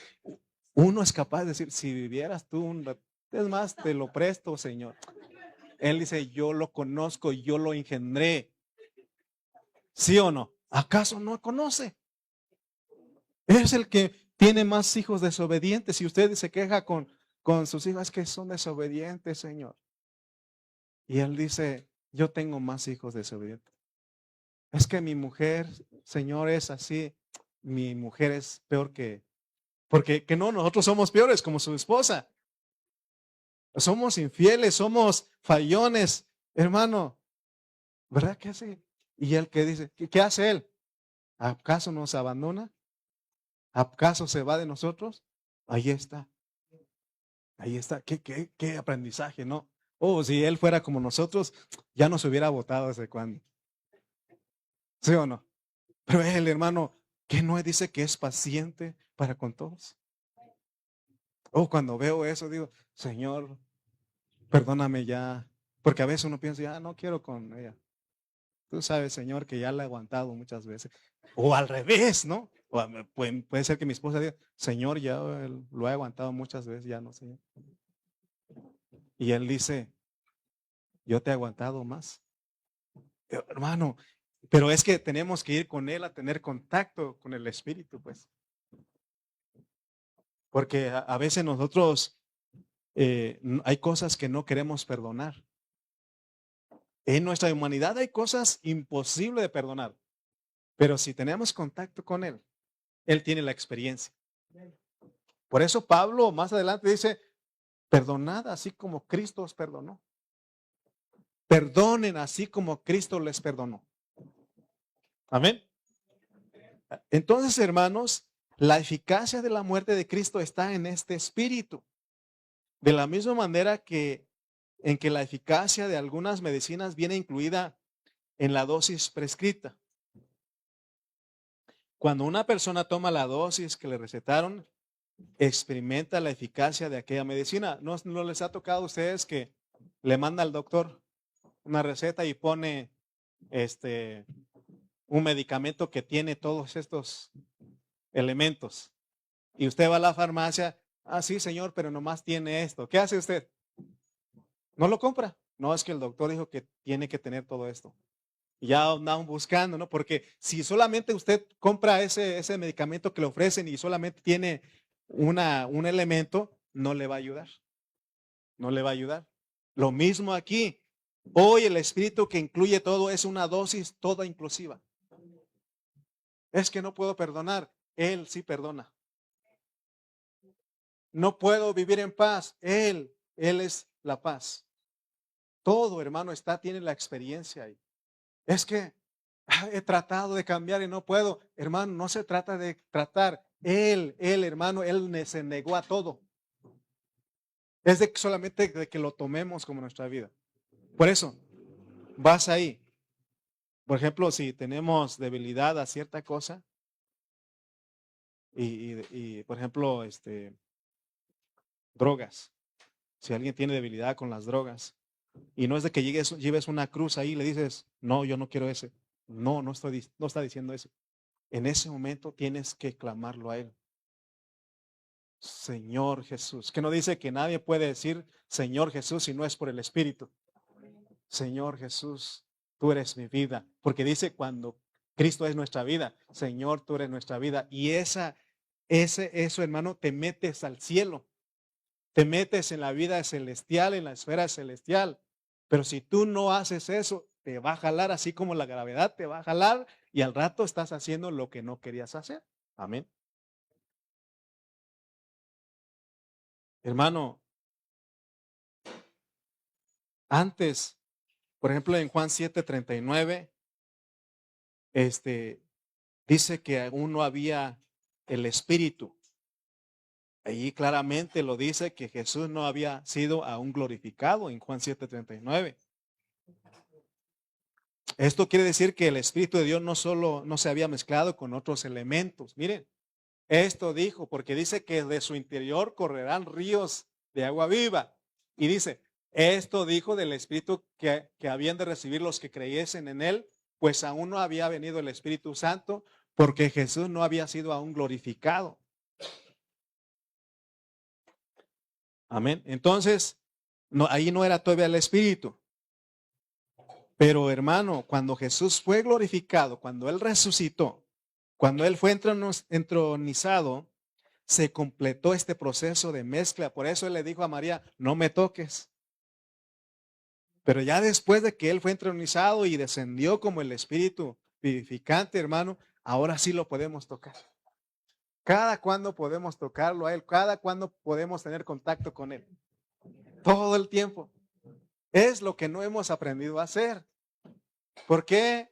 uno es capaz de decir, si vivieras tú, es más, te lo presto, Señor. Él dice, yo lo conozco, yo lo engendré. ¿Sí o no? ¿Acaso no conoce? Es el que tiene más hijos desobedientes. Si usted se queja con sus hijos, es que son desobedientes, Señor. Y él dice, yo tengo más hijos desobedientes. Es que mi mujer, Señor, es así. Mi mujer es peor porque que no, nosotros somos peores como su esposa. Somos infieles, somos fallones, hermano. ¿Verdad que sí? Y él que dice, ¿qué hace él? ¿Acaso nos abandona? ¿Acaso se va de nosotros? Ahí está. Ahí está. ¿Qué aprendizaje, no? Oh, si él fuera como nosotros, ya nos hubiera votado desde cuándo. ¿Sí o no? Pero él, hermano, que no dice que es paciente para con todos. Oh, cuando veo eso, digo, Señor, perdóname ya. Porque a veces uno piensa, ya no quiero con ella. Tú sabes, Señor, que ya la he aguantado muchas veces. O al revés, ¿no? Puede ser que mi esposa diga, Señor, ya lo he aguantado muchas veces, ya no sé. Y él dice, yo te he aguantado más. Hermano, pero es que tenemos que ir con él a tener contacto con el Espíritu, pues. Porque a veces nosotros hay cosas que no queremos perdonar. En nuestra humanidad hay cosas imposibles de perdonar. Pero si tenemos contacto con él, él tiene la experiencia. Por eso Pablo más adelante dice, perdonad así como Cristo os perdonó. Perdonen así como Cristo les perdonó. Amén. Entonces, hermanos, la eficacia de la muerte de Cristo está en este espíritu. De la misma manera que en que la eficacia de algunas medicinas viene incluida en la dosis prescrita. Cuando una persona toma la dosis que le recetaron, experimenta la eficacia de aquella medicina. ¿No les ha tocado a ustedes que le manda al doctor una receta y pone un medicamento que tiene todos estos elementos? Y usted va a la farmacia, sí, señor, pero nomás tiene esto. ¿Qué hace usted? ¿No lo compra? No, es que el doctor dijo que tiene que tener todo esto. Y ya andan buscando, ¿no? Porque si solamente usted compra ese medicamento que le ofrecen y solamente tiene un elemento, no le va a ayudar. No le va a ayudar. Lo mismo aquí. Hoy el espíritu que incluye todo es una dosis toda inclusiva. Es que no puedo perdonar. Él sí perdona. No puedo vivir en paz. Él es la paz. Todo, hermano, tiene la experiencia ahí. Es que he tratado de cambiar y no puedo. Hermano, no se trata de tratar. Hermano, él se negó a todo. Es de solamente de que lo tomemos como nuestra vida. Por eso, vas ahí. Por ejemplo, si tenemos debilidad a cierta cosa por ejemplo, drogas. Si alguien tiene debilidad con las drogas y no es de que lleves una cruz ahí y le dices, no, yo no quiero ese. No, no está diciendo eso. En ese momento tienes que clamarlo a él. Señor Jesús. Que no dice que nadie puede decir Señor Jesús si no es por el Espíritu. Señor Jesús, tú eres mi vida. Porque dice cuando Cristo es nuestra vida, Señor, tú eres nuestra vida. Y eso, hermano, te metes al cielo. Te metes en la vida celestial, en la esfera celestial. Pero si tú no haces eso, te va a jalar así como la gravedad te va a jalar y al rato estás haciendo lo que no querías hacer. Amén. Hermano, antes Por ejemplo, en Juan 7:39, dice que aún no había el Espíritu. Ahí claramente lo dice que Jesús no había sido aún glorificado en Juan 7:39. Esto quiere decir que el Espíritu de Dios no se había mezclado con otros elementos. Miren, esto dijo, porque dice que de su interior correrán ríos de agua viva. Y dice, esto dijo del Espíritu que habían de recibir los que creyesen en él, pues aún no había venido el Espíritu Santo, porque Jesús no había sido aún glorificado. Amén. Entonces, ahí no era todavía el Espíritu. Pero hermano, cuando Jesús fue glorificado, cuando Él resucitó, cuando Él fue entronizado, se completó este proceso de mezcla. Por eso Él le dijo a María, no me toques. Pero ya después de que Él fue entronizado y descendió como el Espíritu vivificante, hermano, ahora sí lo podemos tocar. Cada cuando podemos tocarlo a Él, cada cuando podemos tener contacto con Él. Todo el tiempo. Es lo que no hemos aprendido a hacer. ¿Por qué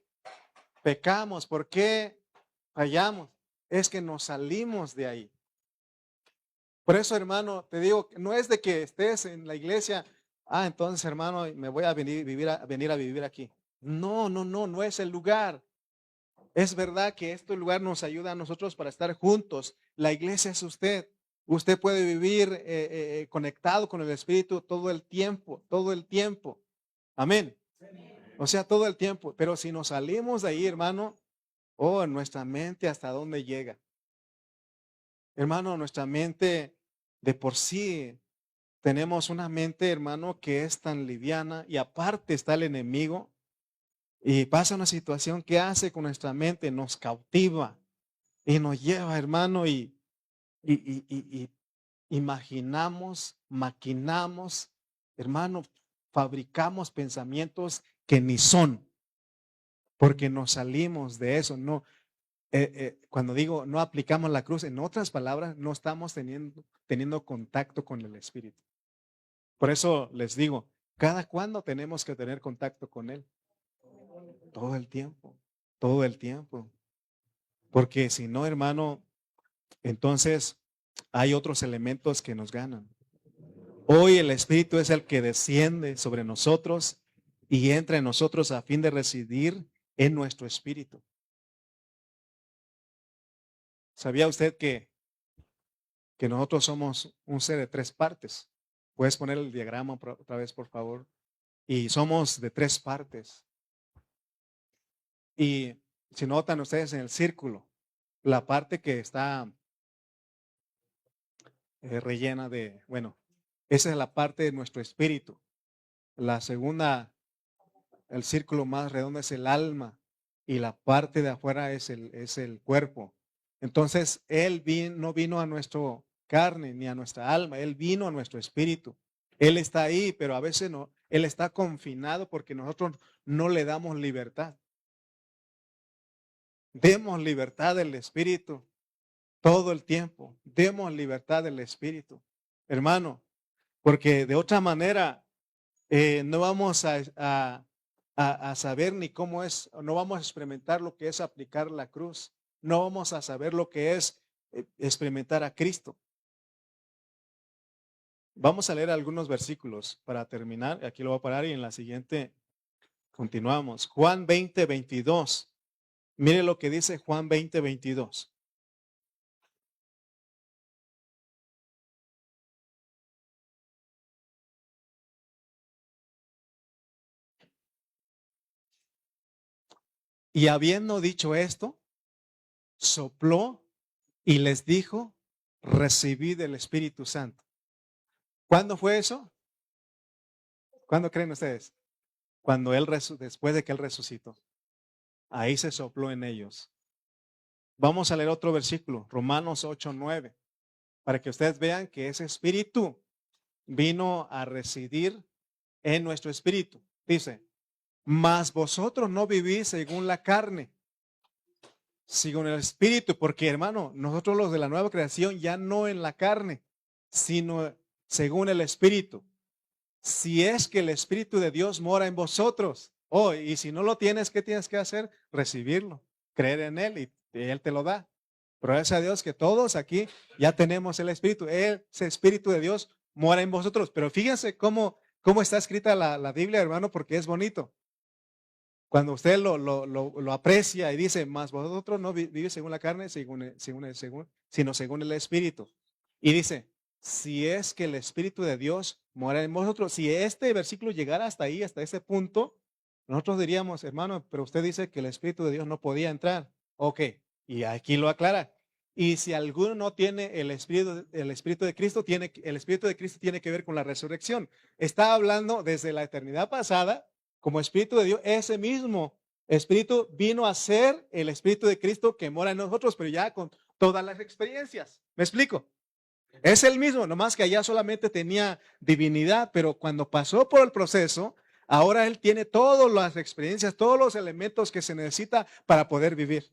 pecamos? ¿Por qué fallamos? Es que nos salimos de ahí. Por eso, hermano, te digo, no es de que estés en la iglesia, entonces, hermano, me voy a venir a vivir aquí. No es el lugar. Es verdad que este lugar nos ayuda a nosotros para estar juntos. La iglesia es usted. Usted puede vivir conectado con el Espíritu todo el tiempo, todo el tiempo. Amén. O sea, todo el tiempo. Pero si nos salimos de ahí, hermano, nuestra mente hasta dónde llega. Hermano, nuestra mente de por sí tenemos una mente, hermano, que es tan liviana y aparte está el enemigo y pasa una situación que hace con nuestra mente, nos cautiva y nos lleva, hermano, y imaginamos, maquinamos, hermano, fabricamos pensamientos que ni son, porque nos salimos de eso, no. Cuando digo no aplicamos la cruz, en otras palabras, no estamos teniendo contacto con el Espíritu. Por eso les digo, ¿cada cuándo tenemos que tener contacto con Él? Todo el tiempo, todo el tiempo. Porque si no, hermano, entonces hay otros elementos que nos ganan. Hoy el Espíritu es el que desciende sobre nosotros y entra en nosotros a fin de residir en nuestro espíritu. ¿Sabía usted que nosotros somos un ser de tres partes? Puedes poner el diagrama otra vez, por favor. Y somos de tres partes. Y si notan ustedes en el círculo, la parte que está rellena de, bueno, esa es la parte de nuestro espíritu. La segunda, el círculo más redondo es el alma y la parte de afuera es el cuerpo. Entonces, Él no vino a nuestra carne ni a nuestra alma, Él vino a nuestro espíritu. Él está ahí, pero a veces no, Él está confinado porque nosotros no le damos libertad. Demos libertad del espíritu todo el tiempo. Demos libertad del espíritu, hermano, porque de otra manera no vamos a saber ni cómo es, no vamos a experimentar lo que es aplicar la cruz. No vamos a saber lo que es experimentar a Cristo. Vamos a leer algunos versículos para terminar. Aquí lo voy a parar y en la siguiente continuamos. Juan 20:22. Mire lo que dice Juan 20:22. Y habiendo dicho esto, sopló y les dijo, recibid el Espíritu Santo. ¿Cuándo fue eso? ¿Cuándo creen ustedes? Cuando después de que Él resucitó. Ahí se sopló en ellos. Vamos a leer otro versículo, Romanos 8:9, para que ustedes vean que ese Espíritu vino a residir en nuestro espíritu. Dice, mas vosotros no vivís según la carne, según el espíritu, porque hermano, nosotros los de la nueva creación ya no en la carne, sino según el espíritu. si es que el Espíritu de Dios mora en vosotros. Oh, y si no lo tienes, ¿qué tienes que hacer? Recibirlo, creer en Él y Él te lo da. Pero gracias a Dios que todos aquí ya tenemos el Espíritu. Ese Espíritu de Dios mora en vosotros. Pero fíjense cómo está escrita la Biblia, hermano, porque es bonito. Cuando usted lo aprecia y dice, más vosotros no vivís según la carne, sino según el Espíritu. Y dice, si es que el Espíritu de Dios mora en vosotros, si este versículo llegara hasta ahí, hasta ese punto, nosotros diríamos, hermano, pero usted dice que el Espíritu de Dios no podía entrar. Ok, y aquí lo aclara. Y si alguno no tiene el Espíritu de Cristo, el Espíritu de Cristo tiene que ver con la resurrección. Está hablando desde la eternidad pasada como Espíritu de Dios. Ese mismo Espíritu vino a ser el Espíritu de Cristo que mora en nosotros, pero ya con todas las experiencias. ¿Me explico? Es el mismo, nomás que allá solamente tenía divinidad, pero cuando pasó por el proceso, ahora él tiene todas las experiencias, todos los elementos que se necesita para poder vivir.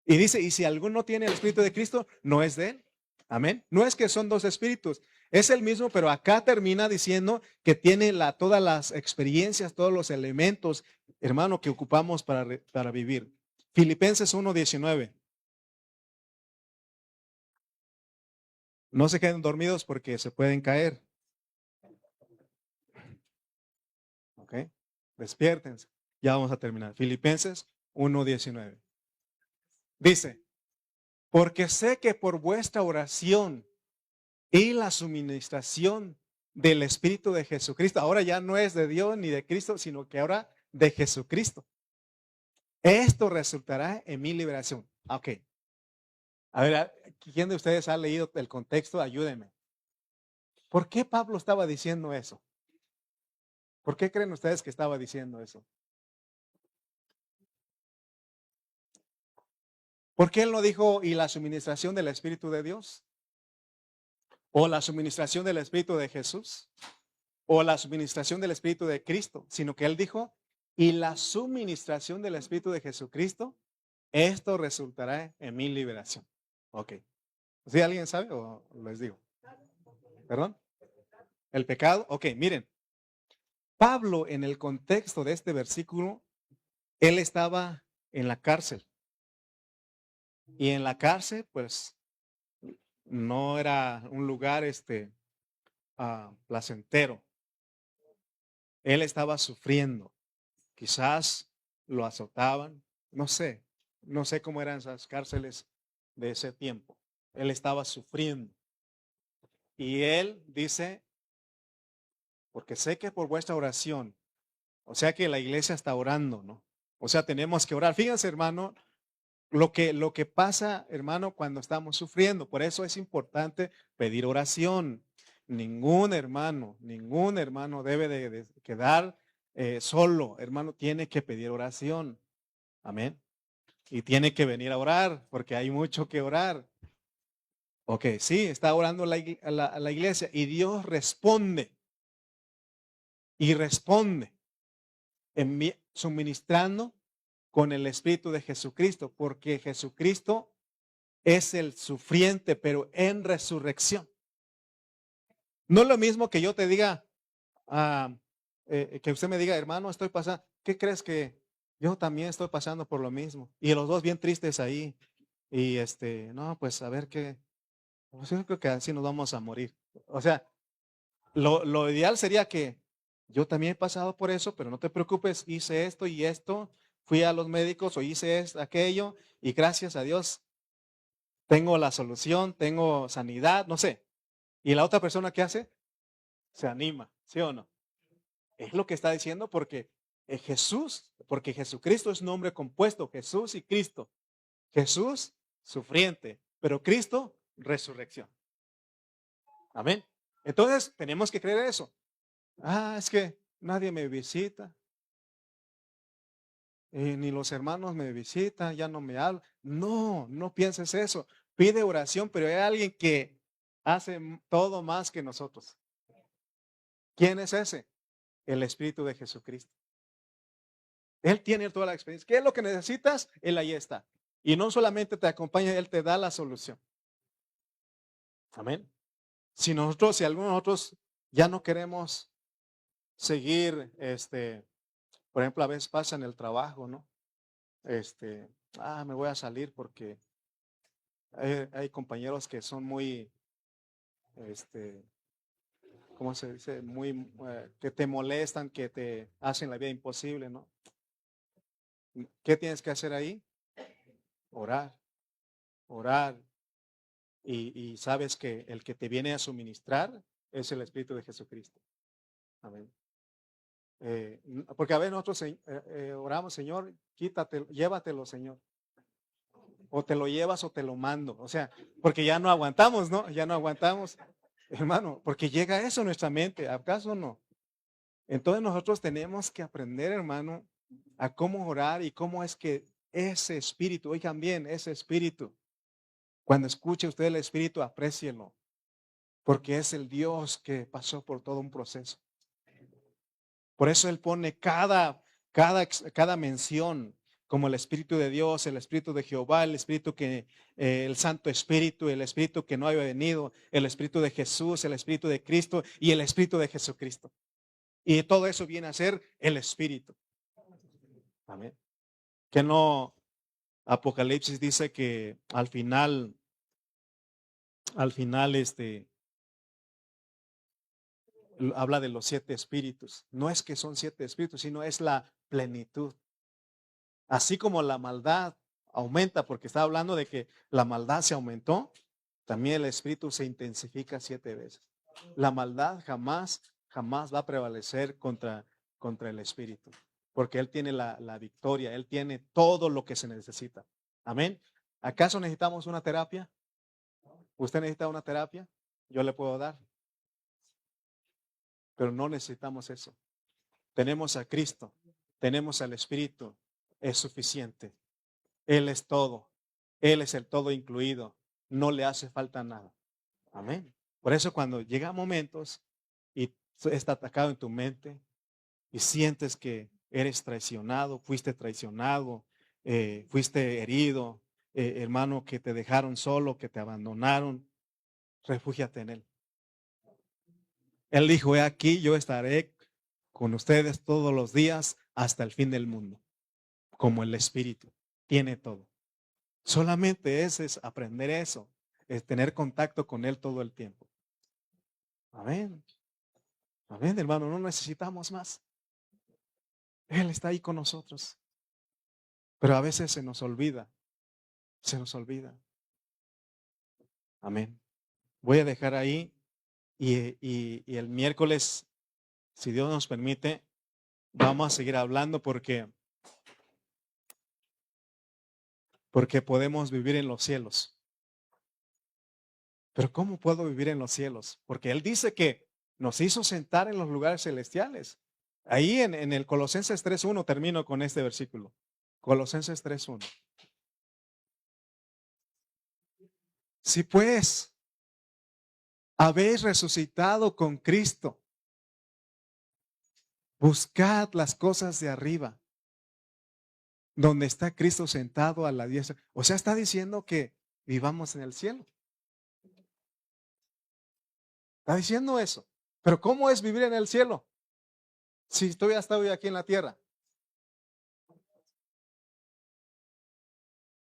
Y dice, y si alguno tiene el Espíritu de Cristo, no es de él. Amén. No es que son dos espíritus, es el mismo, pero acá termina diciendo que tiene todas las experiencias, todos los elementos, hermano, que ocupamos para vivir. Filipenses 1:19. No se queden dormidos porque se pueden caer. ¿Ok? Despiértense. Ya vamos a terminar. Filipenses 1:19. Dice, porque sé que por vuestra oración y la suministración del Espíritu de Jesucristo, ahora ya no es de Dios ni de Cristo, sino que ahora de Jesucristo. Esto resultará en mi liberación. Ok. A ver, ¿quién de ustedes ha leído el contexto? Ayúdenme. ¿Por qué Pablo estaba diciendo eso? ¿Por qué creen ustedes que estaba diciendo eso? ¿Por qué él no dijo y la suministración del Espíritu de Dios? ¿O la suministración del Espíritu de Jesús? ¿O la suministración del Espíritu de Cristo? Sino que él dijo, y la suministración del Espíritu de Jesucristo, esto resultará en mi liberación. Ok. ¿Sí alguien sabe o les digo? ¿Perdón? ¿El pecado? Ok, miren. Pablo, en el contexto de este versículo, él estaba en la cárcel. Y en la cárcel, pues, no era un lugar placentero. Él estaba sufriendo. Quizás lo azotaban. No sé cómo eran esas cárceles de ese tiempo. Él estaba sufriendo. Y él dice, porque sé que por vuestra oración, o sea que la iglesia está orando, ¿no? O sea, tenemos que orar. Fíjense, hermano, lo que pasa, hermano, cuando estamos sufriendo. Por eso es importante pedir oración. Ningún hermano debe de quedar solo. Hermano, tiene que pedir oración. Amén. Y tiene que venir a orar, porque hay mucho que orar. Ok, sí, está orando la iglesia y Dios responde. Y responde suministrando con el Espíritu de Jesucristo, porque Jesucristo es el sufriente, pero en resurrección. No es lo mismo que yo te diga, ah, que usted me diga, hermano, estoy pasando, ¿qué crees que yo también estoy pasando por lo mismo? Y los dos bien tristes ahí. Y no, pues a ver qué, pues yo creo que así nos vamos a morir. O sea, lo ideal sería que yo también he pasado por eso, pero no te preocupes, hice esto y esto, fui a los médicos o hice aquello, y gracias a Dios tengo la solución, tengo sanidad, no sé. Y la otra persona, ¿qué hace? Se anima, ¿sí o no? Es lo que está diciendo porque porque Jesucristo es nombre compuesto, Jesús y Cristo. Jesús, sufriente, pero Cristo, resurrección. Amén. Entonces, tenemos que creer eso. Es que nadie me visita, ni los hermanos me visitan, ya no me hablan. No, no pienses eso. Pide oración, pero hay alguien que hace todo más que nosotros. ¿Quién es ese? El Espíritu de Jesucristo. Él tiene toda la experiencia. ¿Qué es lo que necesitas? Él ahí está. Y no solamente te acompaña, Él te da la solución. Amén. Si algunos de nosotros ya no queremos seguir, por ejemplo, a veces pasa en el trabajo, ¿no? Me voy a salir porque hay compañeros que son muy, este, ¿cómo se dice? Muy, que te molestan, que te hacen la vida imposible, ¿no? ¿Qué tienes que hacer ahí? Orar, orar. Y sabes que el que te viene a suministrar es el Espíritu de Jesucristo. Amén. Porque a veces nosotros oramos, Señor, quítate, llévatelo, Señor. O te lo llevas o te lo mando. O sea, porque ya no aguantamos, ¿no? Ya no aguantamos, hermano, porque llega eso a nuestra mente, ¿acaso no? Entonces nosotros tenemos que aprender, hermano, a cómo orar y cómo es que ese espíritu, oigan bien, ese espíritu, cuando escuche usted el espíritu, aprécielo, porque es el Dios que pasó por todo un proceso. Por eso Él pone cada mención como el Espíritu de Dios, el Espíritu de Jehová, el Espíritu que, el Santo Espíritu, el Espíritu que no había venido, el Espíritu de Jesús, el Espíritu de Cristo y el Espíritu de Jesucristo. Y todo eso viene a ser el Espíritu. Amén. Que no, Apocalipsis dice que al final, habla de los 7 espíritus. No es que son 7 espíritus, sino es la plenitud. Así como la maldad aumenta, porque está hablando de que la maldad se aumentó, también el espíritu se intensifica 7 veces. La maldad jamás va a prevalecer contra el espíritu, porque Él tiene la victoria, Él tiene todo lo que se necesita. Amén. ¿Acaso necesitamos una terapia? ¿Usted necesita una terapia? Yo le puedo dar, pero no necesitamos eso. Tenemos a Cristo, tenemos al Espíritu, es suficiente. Él es todo. Él es el todo incluido. No le hace falta nada. Amén. Por eso cuando llegan momentos y está atacado en tu mente y sientes que eres traicionado, fuiste herido, hermano, que te dejaron solo, que te abandonaron, refúgiate en Él. Él dijo, he aquí, yo estaré con ustedes todos los días hasta el fin del mundo, como el Espíritu. Tiene todo. Solamente es aprender eso, es tener contacto con Él todo el tiempo. Amén. Amén, hermano, no necesitamos más. Él está ahí con nosotros. Pero a veces se nos olvida. Se nos olvida. Amén. Voy a dejar ahí y el miércoles, si Dios nos permite, vamos a seguir hablando porque podemos vivir en los cielos. Pero ¿cómo puedo vivir en los cielos? Porque Él dice que nos hizo sentar en los lugares celestiales. Ahí en el Colosenses 3.1 termino con este versículo. Colosenses 3.1. Si pues habéis resucitado con Cristo, buscad las cosas de arriba, donde está Cristo sentado a la diestra. O sea, está diciendo que vivamos en el cielo. Está diciendo eso. Pero ¿cómo es vivir en el cielo? Si todavía estoy aquí en la tierra.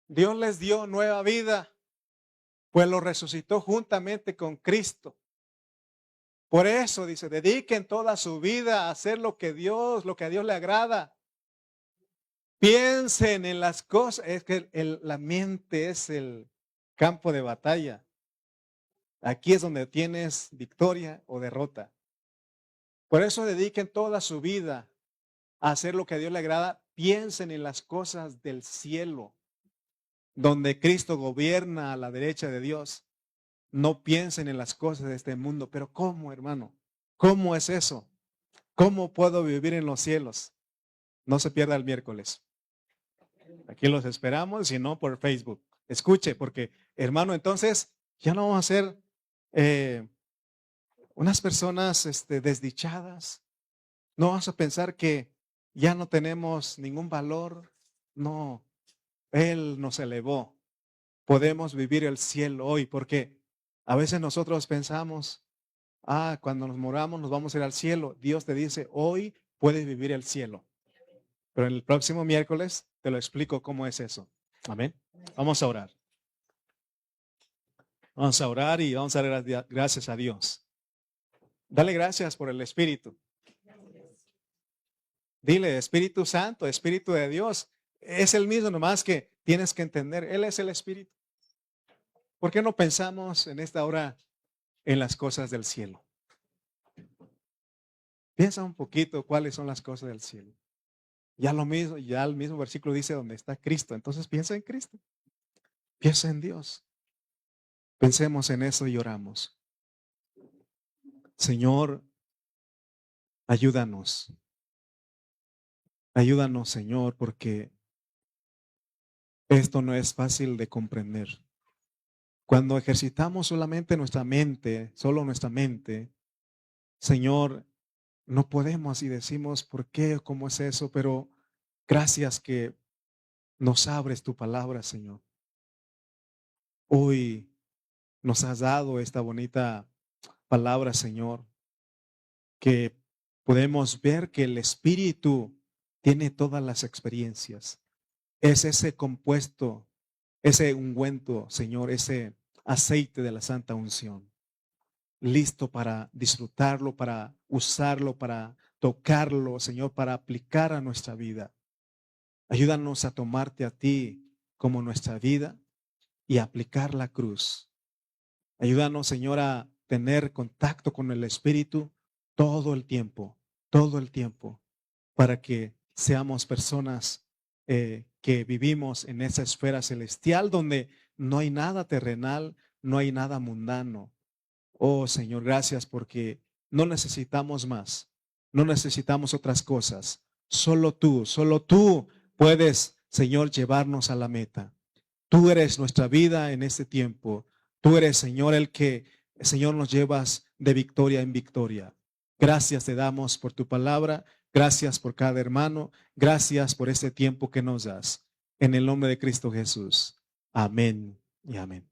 Dios les dio nueva vida, pues lo resucitó juntamente con Cristo. Por eso dice, dediquen toda su vida a hacer lo que a Dios le agrada. Piensen en las cosas, es que la mente es el campo de batalla. Aquí es donde tienes victoria o derrota. Por eso dediquen toda su vida a hacer lo que a Dios le agrada. Piensen en las cosas del cielo, donde Cristo gobierna a la derecha de Dios. No piensen en las cosas de este mundo. Pero ¿cómo, hermano? ¿Cómo es eso? ¿Cómo puedo vivir en los cielos? No se pierda el miércoles. Aquí los esperamos, si no por Facebook. Escuche, porque hermano, entonces ya no vamos a ser unas personas desdichadas. No vamos a pensar que ya no tenemos ningún valor. No, Él nos elevó. Podemos vivir el cielo hoy, porque a veces nosotros pensamos, cuando nos moramos nos vamos a ir al cielo. Dios te dice, hoy puedes vivir el cielo. Pero en el próximo miércoles te lo explico cómo es eso. Amén. Vamos a orar. Vamos a orar y vamos a dar gracias a Dios. Dale gracias por el Espíritu. Dile, Espíritu Santo, Espíritu de Dios, es el mismo, nomás que tienes que entender, Él es el Espíritu. ¿Por qué no pensamos en esta hora en las cosas del cielo? Piensa un poquito cuáles son las cosas del cielo. Ya lo mismo, ya el mismo versículo dice donde está Cristo. Entonces piensa en Cristo. Piensa en Dios. Pensemos en eso y oramos. Señor, ayúdanos. Ayúdanos, Señor, porque esto no es fácil de comprender. Cuando ejercitamos solamente nuestra mente, solo nuestra mente, Señor, no podemos y decimos, ¿por qué? ¿Cómo es eso? Pero gracias que nos abres tu palabra, Señor. Hoy nos has dado esta bonita palabra, Señor, que podemos ver que el Espíritu tiene todas las experiencias. Es ese compuesto, ese ungüento, Señor, ese aceite de la santa unción, listo para disfrutarlo, para usarlo, para tocarlo, Señor, para aplicar a nuestra vida. Ayúdanos a tomarte a ti como nuestra vida y aplicar la cruz. Ayúdanos, Señor, a tener contacto con el Espíritu todo el tiempo, para que seamos personas que vivimos en esa esfera celestial donde no hay nada terrenal, no hay nada mundano. Oh, Señor, gracias porque no necesitamos más, no necesitamos otras cosas. Solo tú puedes, Señor, llevarnos a la meta. Tú eres nuestra vida en este tiempo. Tú eres, Señor, el que, Señor, nos llevas de victoria en victoria. Gracias te damos por tu palabra. Gracias por cada hermano. Gracias por este tiempo que nos das. En el nombre de Cristo Jesús. Amén y amén.